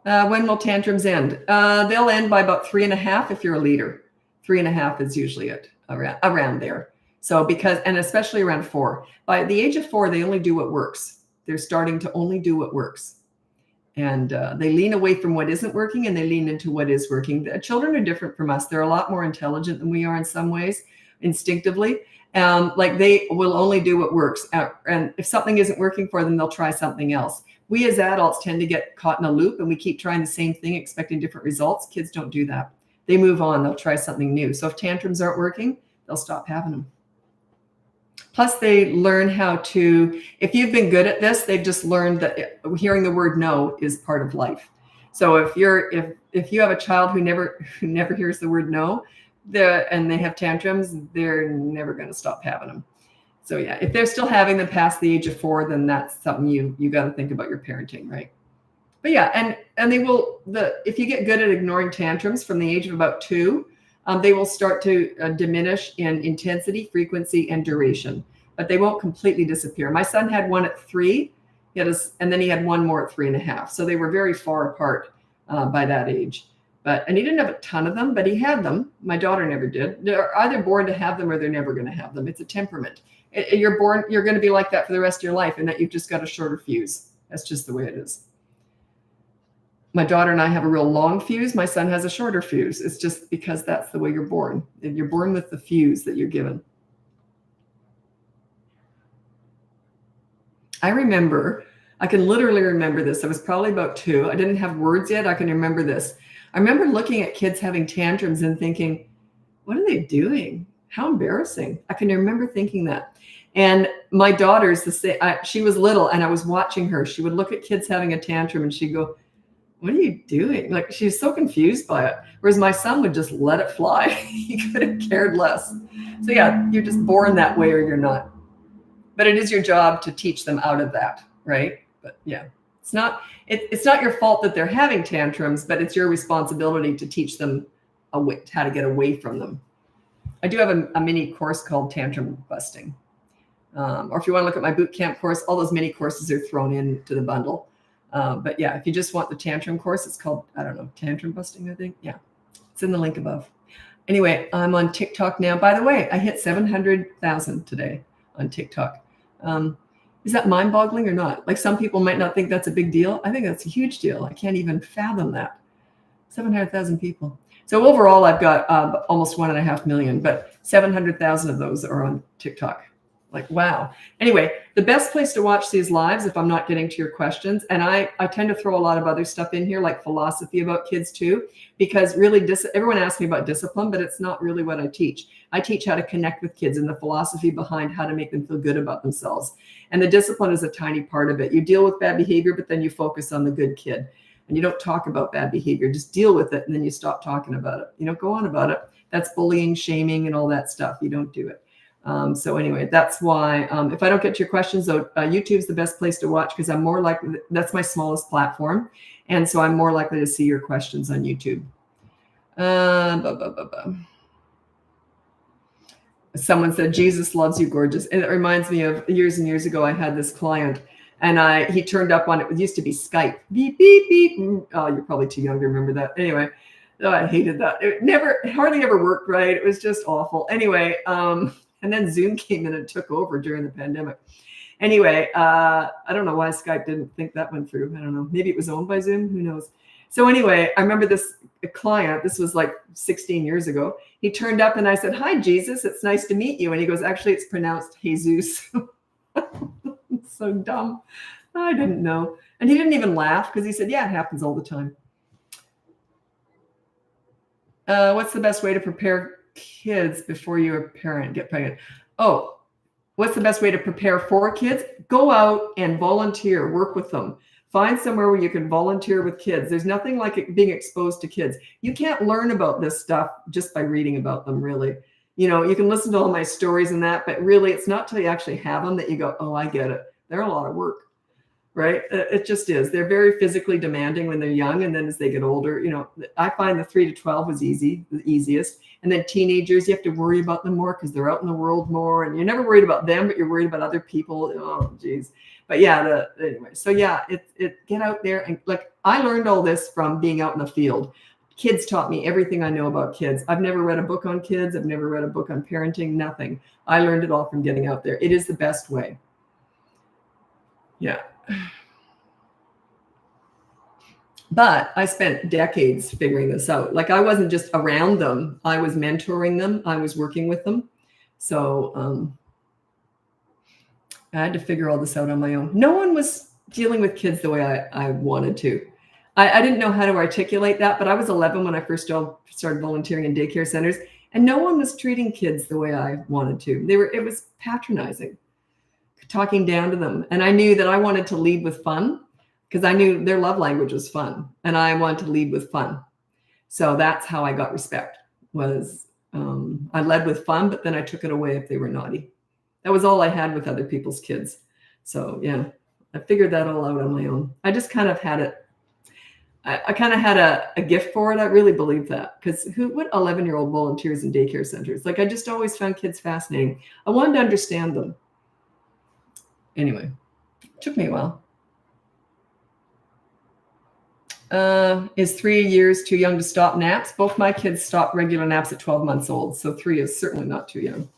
When will tantrums end? They'll end by about 3.5 if you're a leader. 3.5 is usually it, around there. So and especially around 4. By the age of 4, they only do what works. They're starting to only do what works. And they lean away from what isn't working and they lean into what is working. Children are different from us. They're a lot more intelligent than we are in some ways, instinctively. Like they will only do what works. And if something isn't working for them, they'll try something else. We as adults tend to get caught in a loop and we keep trying the same thing, expecting different results. Kids don't do that. They move on. They'll try something new. So if tantrums aren't working, they'll stop having them. Plus, they learn how to, if you've been good at this, they've just learned that hearing the word no is part of life. So if you have a child who never hears the word no, and they have tantrums, they're never going to stop having them. So yeah, if they're still having them past the age of 4, then that's something you got to think about your parenting, right? But yeah, and they will, if you get good at ignoring tantrums from the age of about 2, they will start to diminish in intensity, frequency, and duration, but they won't completely disappear. My son had one at 3, and then he had one more at 3.5. So they were very far apart by that age. And he didn't have a ton of them, but he had them. My daughter never did. They're either born to have them or they're never going to have them. It's a temperament. You're going to be like that for the rest of your life, and that you've just got a shorter fuse. That's just the way it is. My daughter and I have a real long fuse. My son has a shorter fuse. It's just because that's the way you're born. You're born with the fuse that you're given. I can literally remember this. I was probably about 2. I didn't have words yet. I can remember this. I remember looking at kids having tantrums and thinking, what are they doing? How embarrassing. I can remember thinking that. And my daughter's the same. She was little and I was watching her. She would look at kids having a tantrum and she'd go, what are you doing? Like, she's so confused by it. Whereas my son would just let it fly. He could have cared less. So yeah, you're just born that way or you're not. But it is your job to teach them out of that, right? But yeah, it's not your fault that they're having tantrums, but it's your responsibility to teach them how to get away from them. I do have a mini course called Tantrum Busting. Or if you want to look at my boot camp course, all those mini courses are thrown into the bundle. But yeah, if you just want the tantrum course, it's called, I don't know, Tantrum Busting, I think. Yeah, it's in the link above. Anyway, I'm on TikTok now. By the way, I hit 700,000 today on TikTok. Is that mind-boggling or not? Like, some people might not think that's a big deal. I think that's a huge deal. I can't even fathom that. 700,000 people. So overall, I've got almost 1.5 million, but 700,000 of those are on TikTok. Like, wow. Anyway, the best place to watch these lives, if I'm not getting to your questions, and I tend to throw a lot of other stuff in here, like philosophy about kids too, because really everyone asks me about discipline, but it's not really what I teach. I teach how to connect with kids and the philosophy behind how to make them feel good about themselves. And the discipline is a tiny part of it. You deal with bad behavior, but then you focus on the good kid. And you don't talk about bad behavior, just deal with it. And then you stop talking about it. You don't go on about it. That's bullying, shaming, and all that stuff. You don't do it. So anyway, that's why if I don't get to your questions, though, YouTube's the best place to watch, because I'm more likely, that's my smallest platform. And so I'm more likely to see your questions on YouTube. Someone said, Jesus loves you, gorgeous. And it reminds me of years and years ago, I had this client, and he turned up on, it used to be Skype. Beep, beep, beep. Oh, you're probably too young to remember that. Anyway, I hated that. It hardly ever worked right. It was just awful. Anyway, and then Zoom came in and took over during the pandemic. Anyway, I don't know why Skype didn't think that went through. I don't know. Maybe it was owned by Zoom. Who knows? So anyway, I remember this client, this was like 16 years ago. He turned up and I said, hi, Jesus, it's nice to meet you. And he goes, actually, it's pronounced Jesus. So dumb. I didn't know. And he didn't even laugh, because he said, yeah, it happens all the time. What's the best way to prepare kids before you're a parent, get pregnant? Oh, what's the best way to prepare for kids? Go out and volunteer, work with them. Find somewhere where you can volunteer with kids. There's nothing like it being exposed to kids. You can't learn about this stuff just by reading about them, really. You know, you can listen to all my stories and that, but really it's not till you actually have them that you go, oh, I get it. They're a lot of work, right? It just is. They're very physically demanding when they're young. And then as they get older, you know, I find the 3 to 12 was the easiest. And then teenagers, you have to worry about them more because they're out in the world more. And you're never worried about them, but you're worried about other people. Oh, geez. But yeah, anyway. So yeah, get out there. And like, I learned all this from being out in the field. Kids taught me everything I know about kids. I've never read a book on kids. I've never read a book on parenting, nothing. I learned it all from getting out there. It is the best way. Yeah. But I spent decades figuring this out. Like, I wasn't just around them. I was mentoring them. I was working with them. So I had to figure all this out on my own. No one was dealing with kids the way I wanted to. I didn't know how to articulate that, but I was 11 when I first started volunteering in daycare centers, and no one was treating kids the way I wanted to. It was patronizing, talking down to them. And I knew that I wanted to lead with fun, because I knew their love language was fun, and I wanted to lead with fun. So that's how I got respect, was I led with fun, but then I took it away if they were naughty. That was all I had with other people's kids. So yeah, I figured that all out on my own. I just kind of had it. I kind of had a gift for it. I really believe that, because what 11-year-old volunteers in daycare centers? Like, I just always found kids fascinating. I wanted to understand them. Anyway, it took me a while. Is 3 years too young to stop naps? Both my kids stopped regular naps at 12 months old. So 3 is certainly not too young.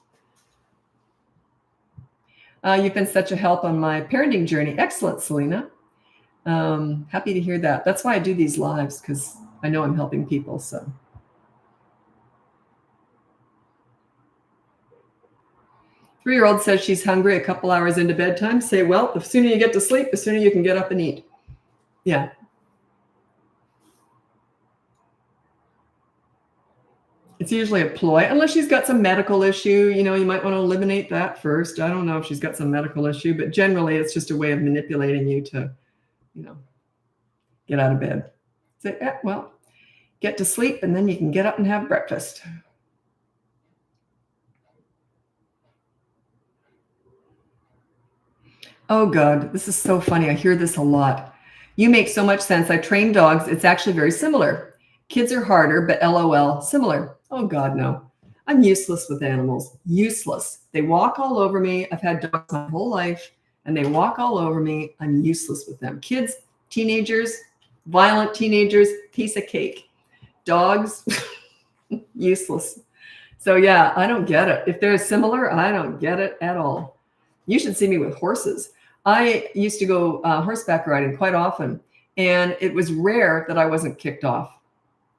You've been such a help on my parenting journey. Excellent, Selena. Happy to hear that. That's why I do these lives, because I know I'm helping people. So 3-year-old says she's hungry a couple hours into bedtime. Say, well, the sooner you get to sleep, the sooner you can get up and eat. Yeah. It's usually a ploy, unless she's got some medical issue. You know, you might want to eliminate that first. I don't know if she's got some medical issue, but generally it's just a way of manipulating you to, you know, get out of bed. Say, well, get to sleep, and then you can get up and have breakfast. Oh, God, this is so funny. I hear this a lot. You make so much sense. I train dogs. It's actually very similar. Kids are harder, but LOL, similar. Oh, God, no. I'm useless with animals. Useless. They walk all over me. I've had dogs my whole life, and they walk all over me. I'm useless with them. Kids Teenagers, violent teenagers, piece of cake. Dogs, useless. So yeah, I don't get it. If they're similar, I don't get it at all. You should see me with horses. I used to go horseback riding quite often, and it was rare that I wasn't kicked off.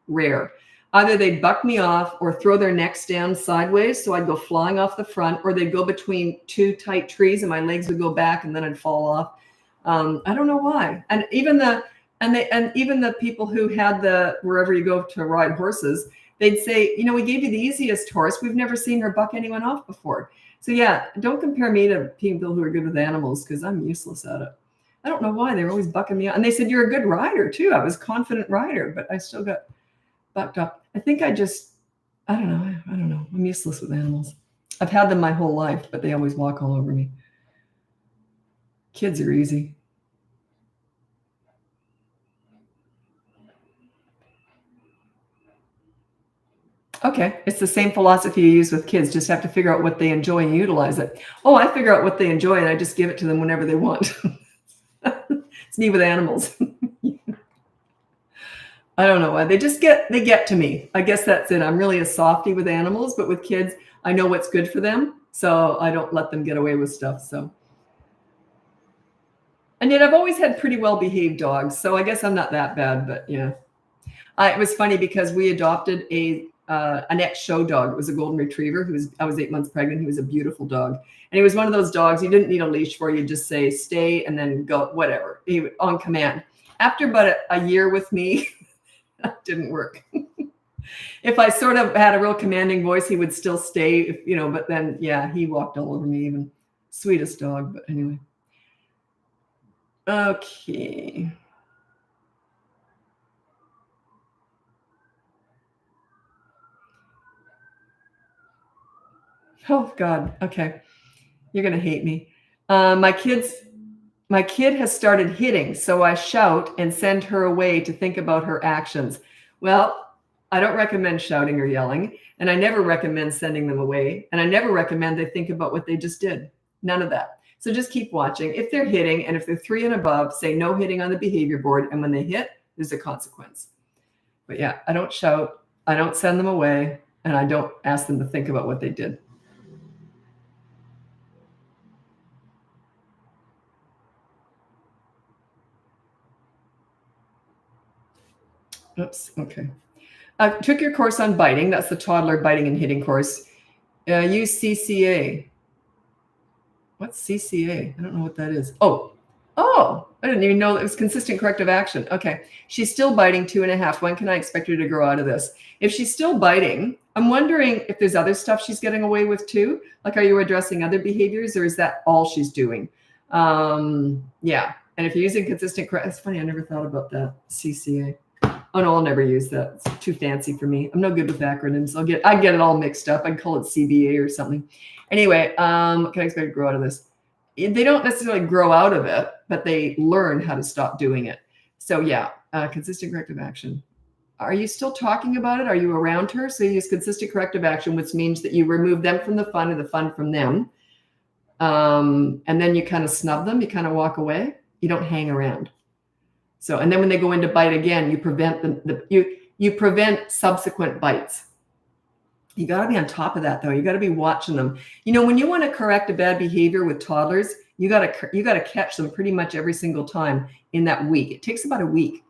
Rare. Either they'd buck me off or throw their necks down sideways, so I'd go flying off the front, or they'd go between two tight trees and my legs would go back and then I'd fall off. I don't know why. And even the people who had wherever you go to ride horses, they'd say, we gave you the easiest horse. We've never seen her buck anyone off before. So yeah, don't compare me to people who are good with animals, because I'm useless at it. I don't know why. They were always bucking me out. And they said, you're a good rider too. I was a confident rider, but I still got bucked up. I think I don't know. I'm useless with animals. I've had them my whole life, but they always walk all over me. Kids are easy. Okay, it's the same philosophy you use with kids. Just have to figure out what they enjoy and utilize it. Oh, I figure out what they enjoy and I just give it to them whenever they want. It's me with animals. I don't know why. They get to me. I guess that's it. I'm really a softie with animals, but with kids, I know what's good for them. So I don't let them get away with stuff. So, and yet I've always had pretty well-behaved dogs. So I guess I'm not that bad, but yeah. It was funny because we adopted an ex-show dog. It was a golden retriever. I was 8 months pregnant. He was a beautiful dog. And he was one of those dogs you didn't need a leash for. You just say, stay, and then go, whatever. He was on command. After about a year with me, that didn't work. If I sort of had a real commanding voice, he would still stay, but then, yeah, he walked all over me even. Sweetest dog, but anyway. Okay. Oh, God. Okay. You're going to hate me. My kid has started hitting, so I shout and send her away to think about her actions. Well, I don't recommend shouting or yelling, and I never recommend sending them away, and I never recommend they think about what they just did. None of that. So just keep watching. If they're hitting, and if they're 3 and above, say no hitting on the behavior board, and when they hit, there's a consequence. But yeah, I don't shout, I don't send them away, and I don't ask them to think about what they did. Oops, okay. Took your course on biting. That's the toddler biting and hitting course. Use CCA. What's CCA? I don't know what that is. Oh, I didn't even know it was consistent corrective action. Okay. She's still biting 2.5. When can I expect her to grow out of this? If she's still biting, I'm wondering if there's other stuff she's getting away with too. Like, are you addressing other behaviors, or is that all she's doing? Yeah. And if you're using consistent corrective, it's funny. I never thought about that. CCA. Oh no, I'll never use that. It's too fancy for me. I'm no good with acronyms. I get it all mixed up. I'd call it CBA or something. Anyway, can I expect to grow out of this? They don't necessarily grow out of it, but they learn how to stop doing it. So yeah, consistent corrective action. Are you still talking about it? Are you around her? So you use consistent corrective action, which means that you remove them from the fun and the fun from them. And then you kind of snub them. You kind of walk away. You don't hang around. So, and then when they go in to bite again, you prevent you prevent subsequent bites. You got to be on top of that, though. You got to be watching them. When you want to correct a bad behavior with toddlers, you got to catch them pretty much every single time in that week. It takes about a week,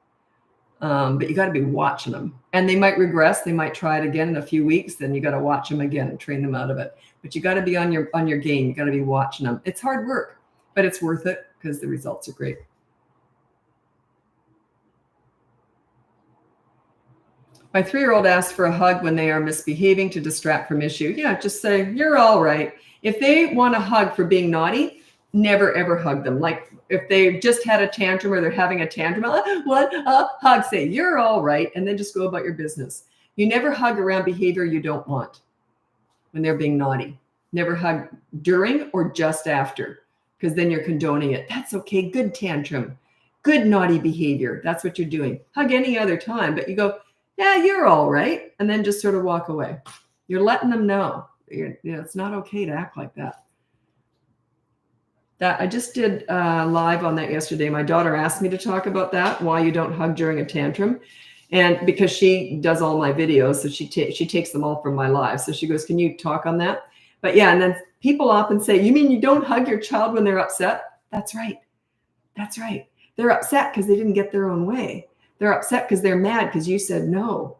but you got to be watching them. And they might regress. They might try it again in a few weeks. Then you got to watch them again and train them out of it. But you got to be on your game. You got to be watching them. It's hard work, but it's worth it because the results are great. My 3-year-old asks for a hug when they are misbehaving to distract from issue. Yeah, just say, you're all right. If they want a hug for being naughty, never, ever hug them. Like if they just had a tantrum or they're having a tantrum, hug, say, you're all right, and then just go about your business. You never hug around behavior you don't want when they're being naughty. Never hug during or just after, because then you're condoning it. That's okay. Good tantrum. Good naughty behavior. That's what you're doing. Hug any other time, but you go, yeah, you're all right. And then just sort of walk away. You're letting them know. It's not okay to act like that. That I just did live on that yesterday. My daughter asked me to talk about that, why you don't hug during a tantrum. And because she does all my videos, so she takes them all from my live. So she goes, can you talk on that? But yeah, and then people often say, you mean you don't hug your child when they're upset? That's right. That's right. They're upset because they didn't get their own way. They're upset because they're mad because you said no.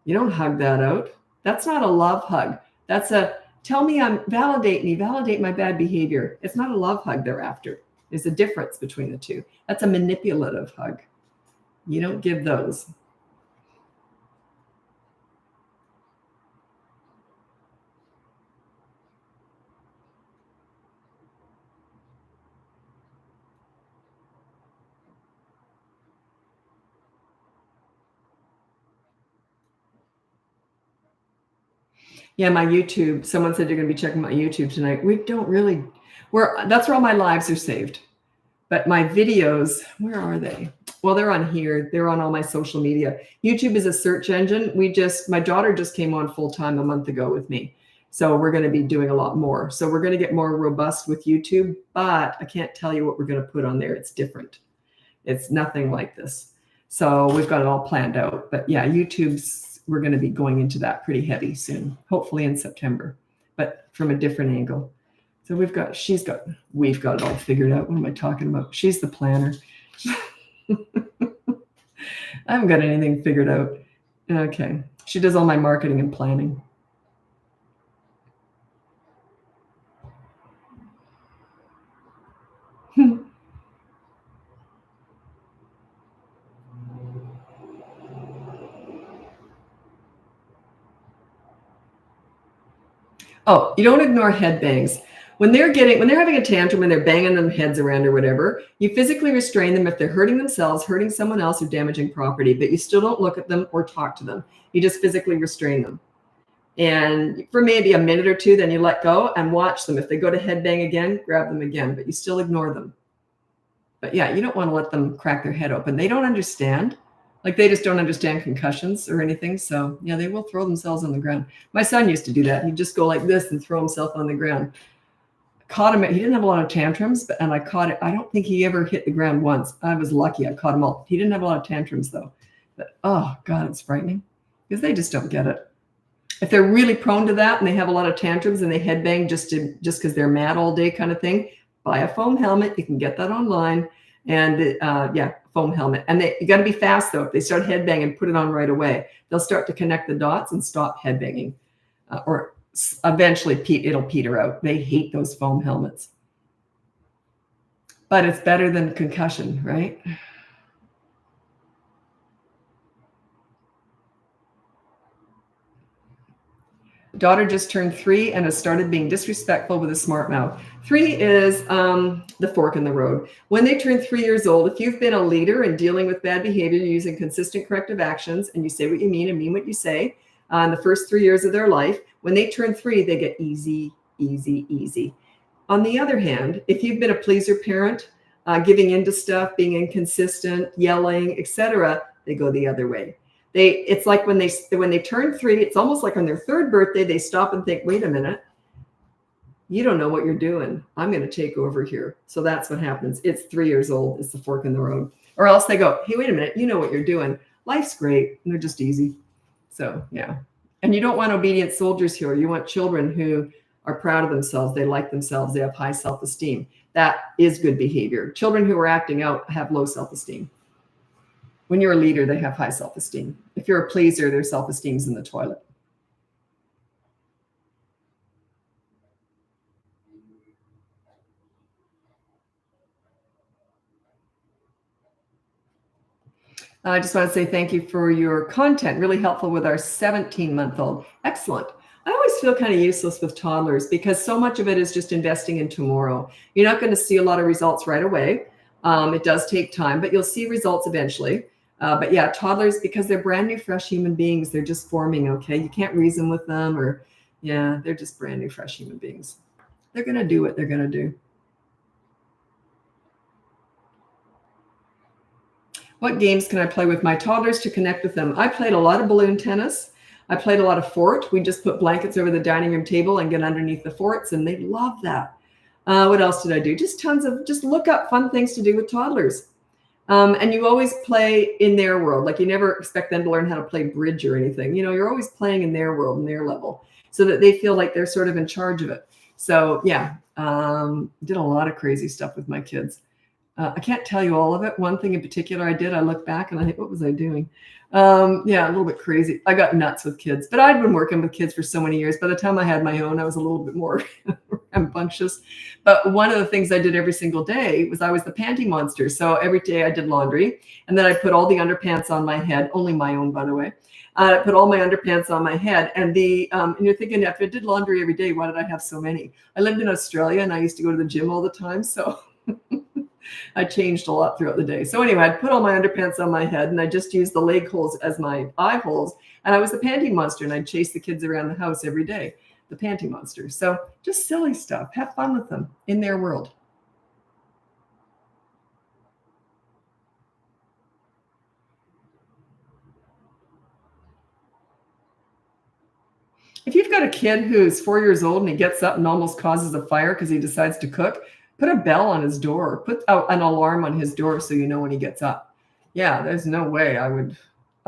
You don't hug that out. That's not a love hug. That's a tell me validate my bad behavior. It's not a love hug they're after. There's a difference between the two. That's a manipulative hug. You don't give those. Yeah, my YouTube. Someone said you're going to be checking my YouTube tonight. We don't really. That's where all my lives are saved. But my videos, where are they? Well, they're on here. They're on all my social media. YouTube is a search engine. My daughter just came on full time a month ago with me. So we're going to be doing a lot more. So we're going to get more robust with YouTube, but I can't tell you what we're going to put on there. It's different. It's nothing like this. So we've got it all planned out. But yeah, we're going to be going into that pretty heavy soon, hopefully in September, but from a different angle. So we've got it all figured out. What am I talking about? She's the planner. I haven't got anything figured out. Okay. She does all my marketing and planning. Oh, you don't ignore head bangs. When they're having a tantrum and they're banging their heads around or whatever, you physically restrain them if they're hurting themselves, hurting someone else, or damaging property, but you still don't look at them or talk to them. You just physically restrain them. And for maybe a minute or two, then you let go and watch them. If they go to headbang again, grab them again, but you still ignore them. But yeah, you don't want to let them crack their head open. They don't understand. Like they just don't understand concussions or anything. So yeah, they will throw themselves on the ground. My son used to do that. He'd just go like this and throw himself on the ground. Caught him. He didn't have a lot of tantrums, and I caught it. I don't think he ever hit the ground once. I was lucky. I caught him all. He didn't have a lot of tantrums though. But oh God, it's frightening because they just don't get it. If they're really prone to that and they have a lot of tantrums and they headbang just because they're mad all day kind of thing, buy a foam helmet. You can get that online. And foam helmet. And you got to be fast though. If they start headbanging, put it on right away. They'll start to connect the dots and stop headbanging, or eventually it'll peter out. They hate those foam helmets, but it's better than concussion, right? Daughter just turned 3 and has started being disrespectful with a smart mouth. 3 is the fork in the road. When they turn 3 years old, if you've been a leader and dealing with bad behavior, you're using consistent corrective actions, and you say what you mean and mean what you say in the first 3 years of their life, when they turn 3, they get easy, easy, easy. On the other hand, if you've been a pleaser parent, giving into stuff, being inconsistent, yelling, etc., they go the other way. It's like when they turn 3, it's almost like on their 3rd birthday, they stop and think, wait a minute, you don't know what you're doing. I'm going to take over here. So that's what happens. It's 3 years old. It's the fork in the road. Or else they go, hey, wait a minute, you know what you're doing. Life's great. And they're just easy. So yeah. And you don't want obedient soldiers here. You want children who are proud of themselves. They like themselves. They have high self-esteem. That is good behavior. Children who are acting out have low self-esteem. When you're a leader, they have high self-esteem. If you're a pleaser, their self-esteem's in the toilet. I just want to say thank you for your content. Really helpful with our 17-month-old. Excellent. I always feel kind of useless with toddlers because so much of it is just investing in tomorrow. You're not going to see a lot of results right away. It does take time, but you'll see results eventually. But yeah, toddlers, because they're brand new, fresh human beings, they're just forming, okay? You can't reason with them they're just brand new, fresh human beings. They're going to do what they're going to do. What games can I play with my toddlers to connect with them? I played a lot of balloon tennis. I played a lot of fort. We just put blankets over the dining room table and get underneath the forts, and they love that. What else did I do? Just tons of, just look up fun things to do with toddlers. And you always play in their world. Like you never expect them to learn how to play bridge or anything. You're always playing in their world, in their level, so that they feel like they're sort of in charge of it. So yeah, did a lot of crazy stuff with my kids. I can't tell you all of it. One thing in particular I did, I look back and I think, what was I doing? Yeah, a little bit crazy. I got nuts with kids, but I'd been working with kids for so many years. By the time I had my own, I was a little bit more rambunctious. But one of the things I did every single day was I was the panty monster. So every day I did laundry, and then I put all the underpants on my head, only my own, by the way. I put all my underpants on my head, and and you're thinking, if I did laundry every day, why did I have so many? I lived in Australia, and I used to go to the gym all the time, so I changed a lot throughout the day. So anyway, I'd put all my underpants on my head, and I just used the leg holes as my eye holes, and I was the panty monster, and I'd chase the kids around the house every day, the panty monster. So just silly stuff. Have fun with them in their world. If you've got a kid who's 4 years old and he gets up and almost causes a fire because he decides to cook, put a bell on his door, put out an alarm on his door so you know when he gets up. Yeah, there's no way I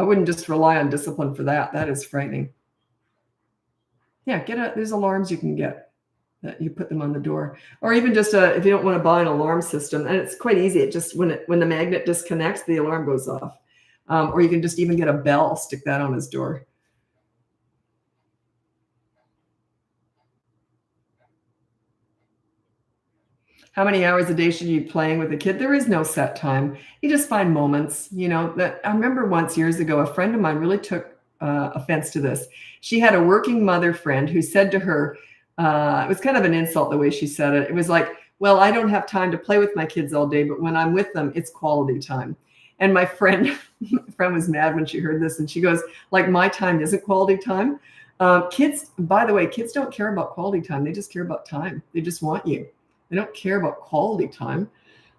wouldn't just rely on discipline for that. That is frightening. Yeah, there's alarms you can get that you put them on the door, or even just if you don't want to buy an alarm system, and it's quite easy. It just when the magnet disconnects, the alarm goes off, or you can just even get a bell, stick that on his door. How many hours a day should you be playing with a kid? There is no set time. You just find moments, that I remember once years ago, a friend of mine really took offense to this. She had a working mother friend who said to her, it was kind of an insult the way she said it. It was like, well, I don't have time to play with my kids all day, but when I'm with them, it's quality time. And my friend was mad when she heard this, and she goes, like, my time isn't quality time. Kids, by the way, kids don't care about quality time. They just care about time. They just want you. They don't care about quality time.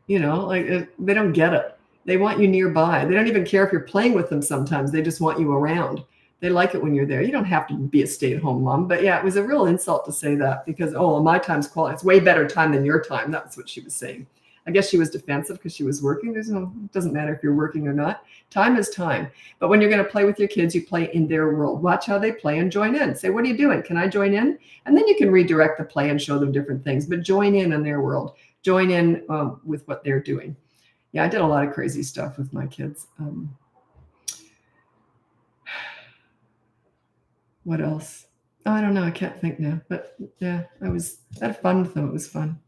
They don't get it. They want you nearby. They don't even care if you're playing with them sometimes. They just want you around. They like it when you're there. You don't have to be a stay-at-home mom. But yeah, it was a real insult to say that because, my time's quality. It's way better time than your time. That's what she was saying. I guess she was defensive because she was working. It doesn't matter if you're working or not. Time is time. But when you're going to play with your kids, you play in their world. Watch how they play and join in. Say, what are you doing? Can I join in? And then you can redirect the play and show them different things. But join in their world. Join in with what they're doing. Yeah, I did a lot of crazy stuff with my kids. What else? Oh, I don't know. I can't think now. But yeah, I had fun with them. It was fun.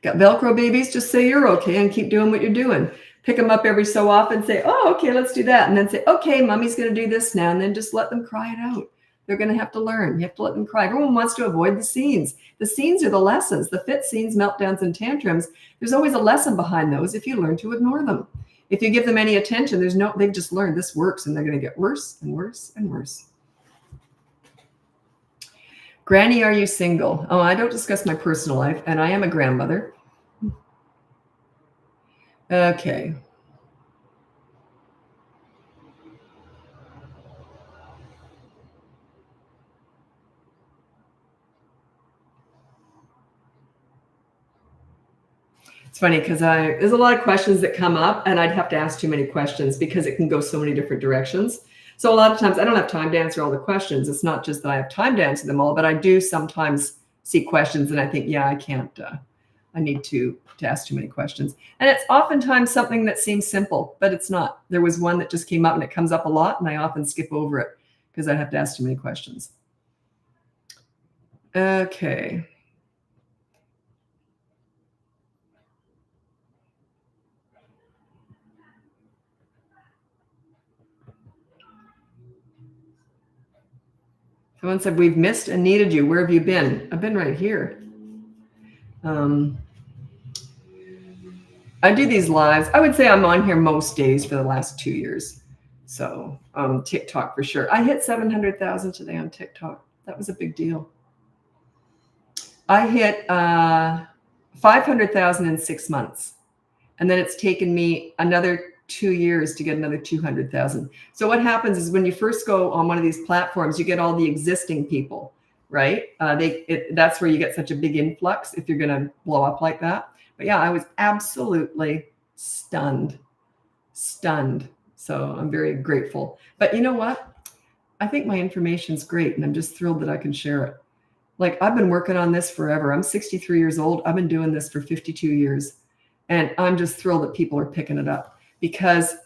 Got Velcro babies? Just say you're okay and keep doing what you're doing. Pick them up every so often. Say, okay, let's do that. And then say, okay, mommy's going to do this now. And then just let them cry it out. They're going to have to learn. You have to let them cry. Everyone wants to avoid the scenes. The scenes are the lessons. The fit scenes, meltdowns, and tantrums. There's always a lesson behind those if you learn to ignore them. If you give them any attention, they've just learned this works, and they're going to get worse and worse and worse. Granny, are you single? Oh, I don't discuss my personal life, and I am a grandmother. Okay. It's funny because there's a lot of questions that come up, and I'd have to ask too many questions because it can go so many different directions. So a lot of times I don't have time to answer all the questions. It's not just that I have time to answer them all, but I do sometimes see questions and I think, yeah, I can't, I need to ask too many questions. And it's oftentimes something that seems simple, but it's not. There was one that just came up and it comes up a lot, and I often skip over it because I have to ask too many questions. Okay. Someone said, we've missed and needed you. Where have you been? I've been right here. I do these lives. I would say I'm on here most days for the last 2 years. So TikTok for sure. I hit 700,000 today on TikTok. That was a big deal. I hit 500,000 in 6 months. And then it's taken me another 2 years to get another 200,000. So what happens is when you first go on one of these platforms, you get all the existing people. right? That's where you get such a big influx if you're going to blow up like that. But yeah, I was absolutely stunned. So I'm very grateful. But you know what? I think my information's great, and I'm just thrilled that I can share it. Like, I've been working on this forever. I'm 63 years old. I've been doing this for 52 years. And I'm just thrilled that people are picking it up because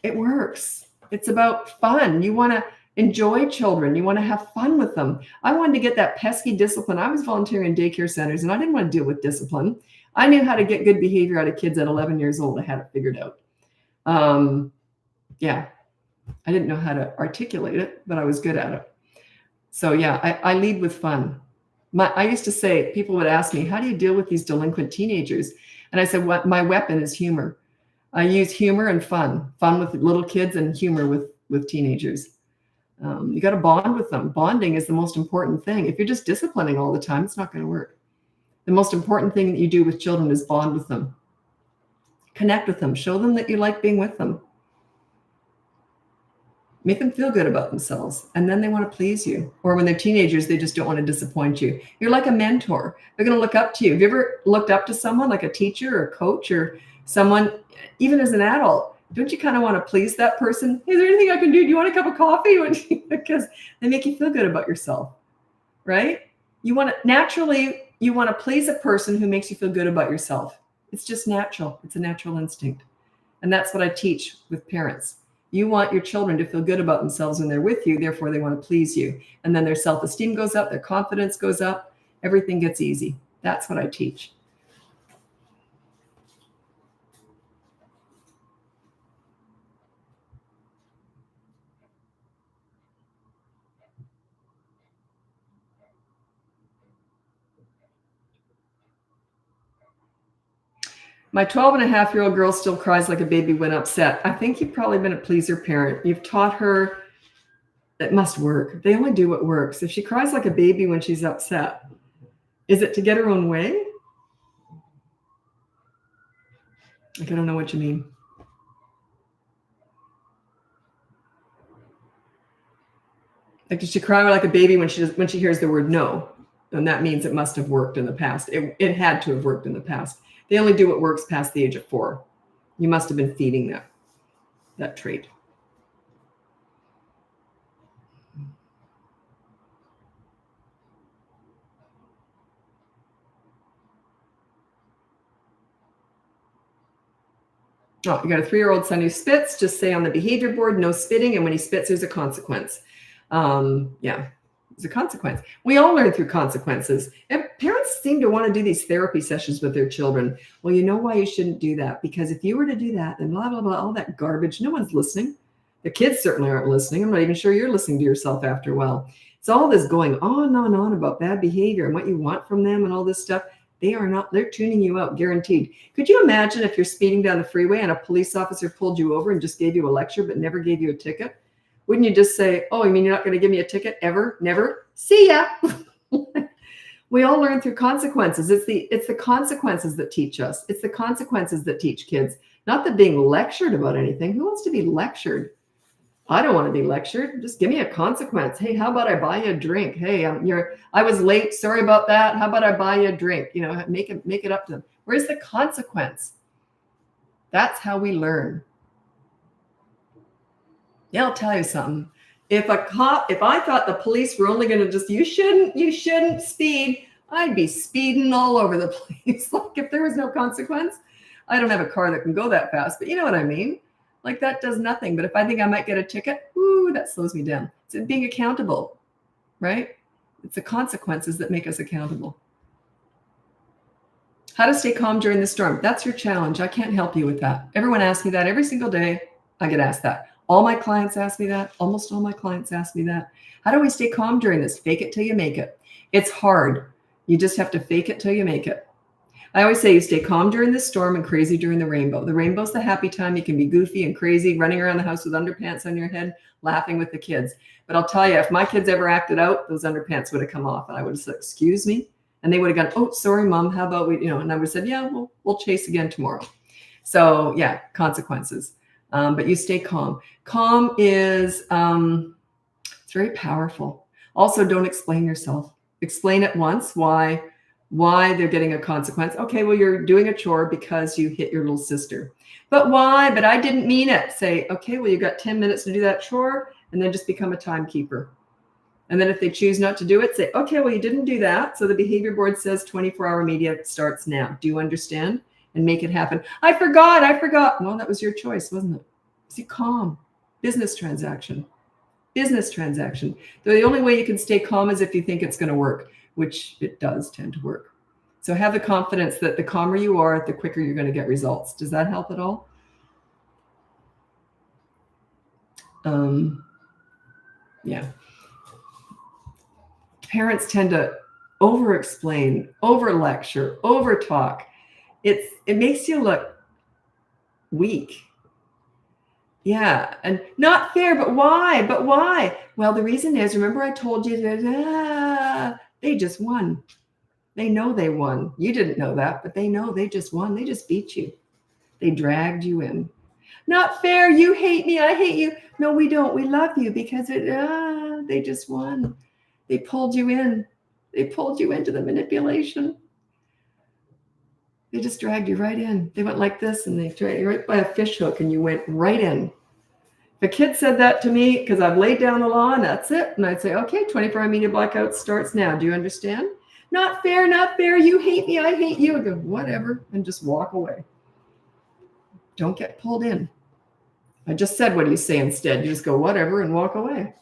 it works. It's about fun. You want to enjoy children. You want to have fun with them. I wanted to get that pesky discipline. I was volunteering in daycare centers, and I didn't want to deal with discipline. I knew how to get good behavior out of kids at 11 years old. I had it figured out. Yeah, I didn't know how to articulate it, but I was good at it. So yeah, I lead with fun. I used to say, people would ask me, how do you deal with these delinquent teenagers? And I said, what my weapon is humor. I use humor and fun with little kids and humor with teenagers. You got to bond with them. Bonding is the most important thing. If you're just disciplining all the time, it's not going to work. The most important thing that you do with children is bond with them. Connect with them. Show them that you like being with them. Make them feel good about themselves. And then they want to please you. Or when they're teenagers, they just don't want to disappoint you. You're like a mentor. They're going to look up to you. Have you ever looked up to someone like a teacher or a coach or someone, even as an adult? Don't you kind of want to please that person? Is there anything I can do? Do you want a cup of coffee? Because they make you feel good about yourself, right? You want to please a person who makes you feel good about yourself. It's just natural. It's a natural instinct. And that's what I teach with parents. You want your children to feel good about themselves when they're with you. Therefore, they want to please you. And then their self-esteem goes up. Their confidence goes up. Everything gets easy. That's what I teach. My 12-and-a-half-year-old girl still cries like a baby when upset. I think you've probably been a pleaser parent. You've taught her it must work. They only do what works. If she cries like a baby when she's upset, is it to get her own way? Like, I don't know what you mean. Like, does she cry like a baby when she hears the word no? And that means it must have worked in the past. It had to have worked in the past. They only do what works past the age of 4. You must have been feeding that trait. Oh, you got a 3-year-old son who spits. Just say on the behavior board, no spitting. And when he spits, there's a consequence. Yeah, there's a consequence. We all learn through consequences. And parents seem to want to do these therapy sessions with their children. Well, you know why you shouldn't do that? Because if you were to do that, then blah, blah, blah, all that garbage, no one's listening. The kids certainly aren't listening. I'm not even sure you're listening to yourself after a while. It's all this going on about bad behavior and what you want from them and all this stuff. They're tuning you out, guaranteed. Could you imagine if you're speeding down the freeway and a police officer pulled you over and just gave you a lecture but never gave you a ticket? Wouldn't you just say, oh, you mean you're not going to give me a ticket ever? Never? See ya. We all learn through consequences. It's the consequences that teach us. It's the consequences that teach kids, not the being lectured about anything. Who wants to be lectured? I don't want to be lectured. Just give me a consequence. Hey, how about I buy you a drink? Hey, I was late. Sorry about that. How about I buy you a drink? Make it up to them. Where's the consequence? That's how we learn. Yeah, I'll tell you something. If I thought the police were only going to just, you shouldn't speed, I'd be speeding all over the place. Like, if there was no consequence, I don't have a car that can go that fast, but you know what I mean? Like, that does nothing. But if I think I might get a ticket, that slows me down. It's being accountable, right? It's the consequences that make us accountable. How to stay calm during the storm. That's your challenge. I can't help you with that. Everyone asks me that every single day. I get asked that. All my clients ask me that. Almost all my clients ask me that. How do we stay calm during this? Fake it till you make it. It's hard. You just have to fake it till you make it. I always say you stay calm during the storm and crazy during the rainbow. The rainbow's the happy time. You can be goofy and crazy, running around the house with underpants on your head, laughing with the kids. But I'll tell you, if my kids ever acted out, those underpants would have come off. And I would have said, excuse me? And they would have gone, oh, sorry, Mom. How about we, and I would have said, yeah, we'll chase again tomorrow. So yeah, consequences. But you stay calm. Calm is, it's very powerful. Also, don't explain yourself. explain it once, why they're getting a consequence. Okay, well, you're doing a chore because you hit your little sister. But why? But I didn't mean it. Say, okay, well, you got 10 minutes to do that chore, and then just become a timekeeper. And then if they choose not to do it, say, okay, well, you didn't do that. So the behavior board says 24-hour media starts now. Do you understand? And make it happen. I forgot. Well, that was your choice, wasn't it? See, calm. Business transaction. The only way you can stay calm is if you think it's going to work, which it does tend to work. So have the confidence that the calmer you are, the quicker you're going to get results. Does that help at all? Yeah. Parents tend to over-explain, over-lecture, over-talk. It makes you look weak. Yeah, and not fair, but why? Well, the reason is, remember I told you that they just won. They know they won. You didn't know that, but they know they just won. They just beat you. They dragged you in. Not fair. You hate me. I hate you. No, we don't. We love you because they just won. They pulled you in. They pulled you into the manipulation. They just dragged you right in. They went like this, and they dragged you right by a fish hook, and you went right in. If a kid said that to me, because I've laid down the law, and that's it, and I'd say, okay, 24-hour media blackout starts now. Do you understand? Not fair, not fair. You hate me. I hate you. I go, whatever, and just walk away. Don't get pulled in. I just said, what do you say instead? You just go, whatever, and walk away.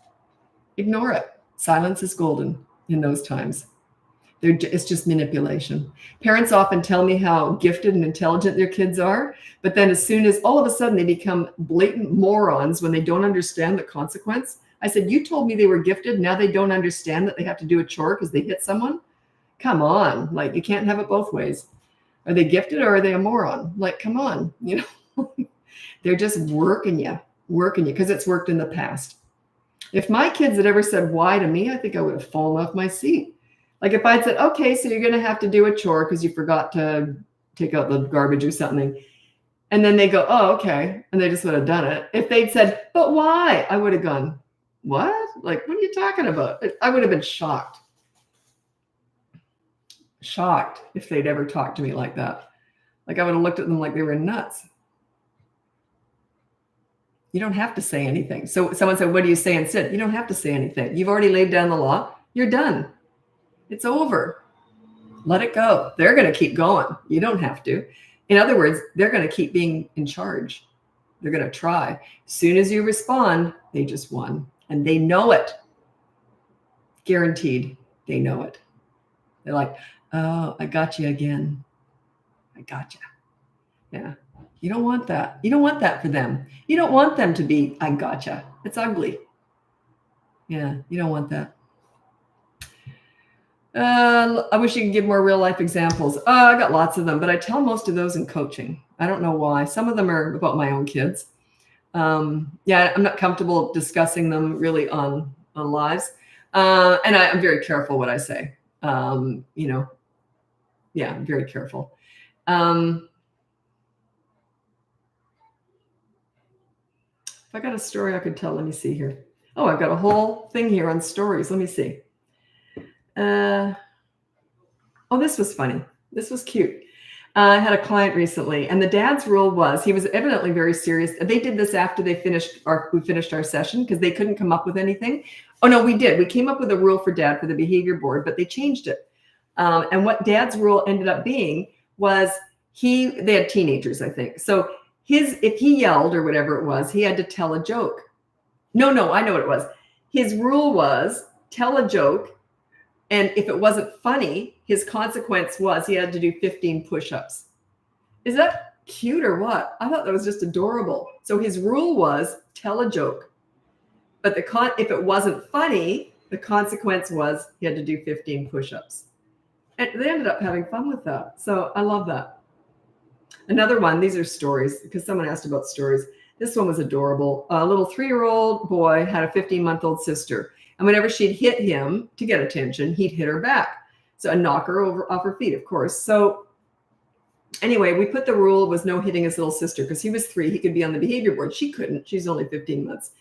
Ignore it. Silence is golden in those times. It's just manipulation. Parents often tell me how gifted and intelligent their kids are, but then as soon as all of a sudden they become blatant morons when they don't understand the consequence. I said, you told me they were gifted. Now they don't understand that they have to do a chore because they hit someone. Come on. Like, you can't have it both ways. Are they gifted or are they a moron? Like, come on. You know, they're just working you because it's worked in the past. If my kids had ever said why to me, I think I would have fallen off my seat. Like if I'd said, okay, so you're going to have to do a chore because you forgot to take out the garbage or something. And then they go, oh, okay. And they just would have done it. If they'd said, but why? I would have gone, what? Like, what are you talking about? I would have been shocked. Shocked if they'd ever talked to me like that. Like I would have looked at them like they were nuts. You don't have to say anything. So someone said, what do you say instead? You don't have to say anything. You've already laid down the law. You're done. It's over. Let it go. They're going to keep going. You don't have to. In other words, they're going to keep being in charge. They're going to try. As soon as you respond, they just won. And they know it. Guaranteed. They know it. They're like, oh, I got you again. I got you. Yeah. You don't want that. You don't want that for them. You don't want them to be, I gotcha. It's ugly. Yeah. You don't want that. I wish you could give more real life examples. I got lots of them, but I tell most of those in coaching. I don't know why. Some of them are about my own kids. Yeah, I'm not comfortable discussing them really on lives. And I'm very careful what I say. You know, yeah, I'm very careful. If I got a story I could tell, let me see here. Oh, I've got a whole thing here on stories. Let me see. Oh, this was funny. This was cute. I had a client recently, and the dad's rule was, he was evidently very serious. They did this after we finished our session because they couldn't come up with anything. Oh no, we did. We came up with a rule for dad for the behavior board, but they changed it. And what dad's rule ended up being was they had teenagers, I think. So if he yelled or whatever it was, he had to tell a joke. No, I know what it was. His rule was tell a joke. And if it wasn't funny, his consequence was he had to do 15 push-ups. Is that cute or what? I thought that was just adorable. So his rule was tell a joke. But if it wasn't funny, the consequence was he had to do 15 push-ups. And they ended up having fun with that. So I love that. Another one, these are stories because someone asked about stories. This one was adorable. A little 3-year-old boy had a 15-month-old sister. And whenever she'd hit him to get attention, he'd hit her back. So and knock her off her feet, of course. So anyway, we put the rule was no hitting his little sister because he was 3. He could be on the behavior board. She couldn't. She's only 15 months.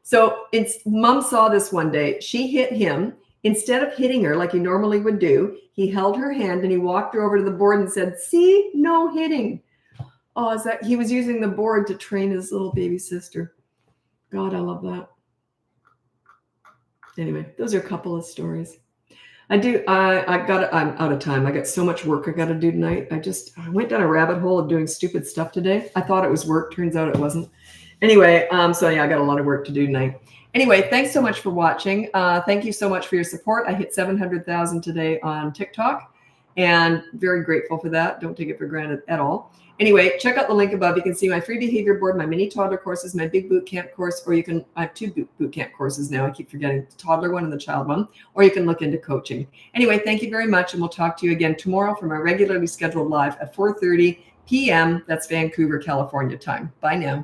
So mom saw this one day. She hit him Instead of hitting her like he normally would do, he held her hand and he walked her over to the board and said, "See, no hitting." Oh, is that he was using the board to train his little baby sister. God, I love that. Anyway, those are a couple of stories. I'm out of time. I got so much work I got to do tonight. I went down a rabbit hole of doing stupid stuff today. I thought it was work. Turns out it wasn't. Anyway, so yeah, I got a lot of work to do tonight. Anyway, thanks so much for watching. Thank you so much for your support. I hit 700,000 today on TikTok and very grateful for that. Don't take it for granted at all. Anyway, check out the link above. You can see my free behavior board, my mini toddler courses, my big boot camp course, or I have two boot camp courses now. I keep forgetting the toddler one and the child one, or you can look into coaching. Anyway, thank you very much. And we'll talk to you again tomorrow from our regularly scheduled live at 4:30 p.m. That's Vancouver, California time. Bye now.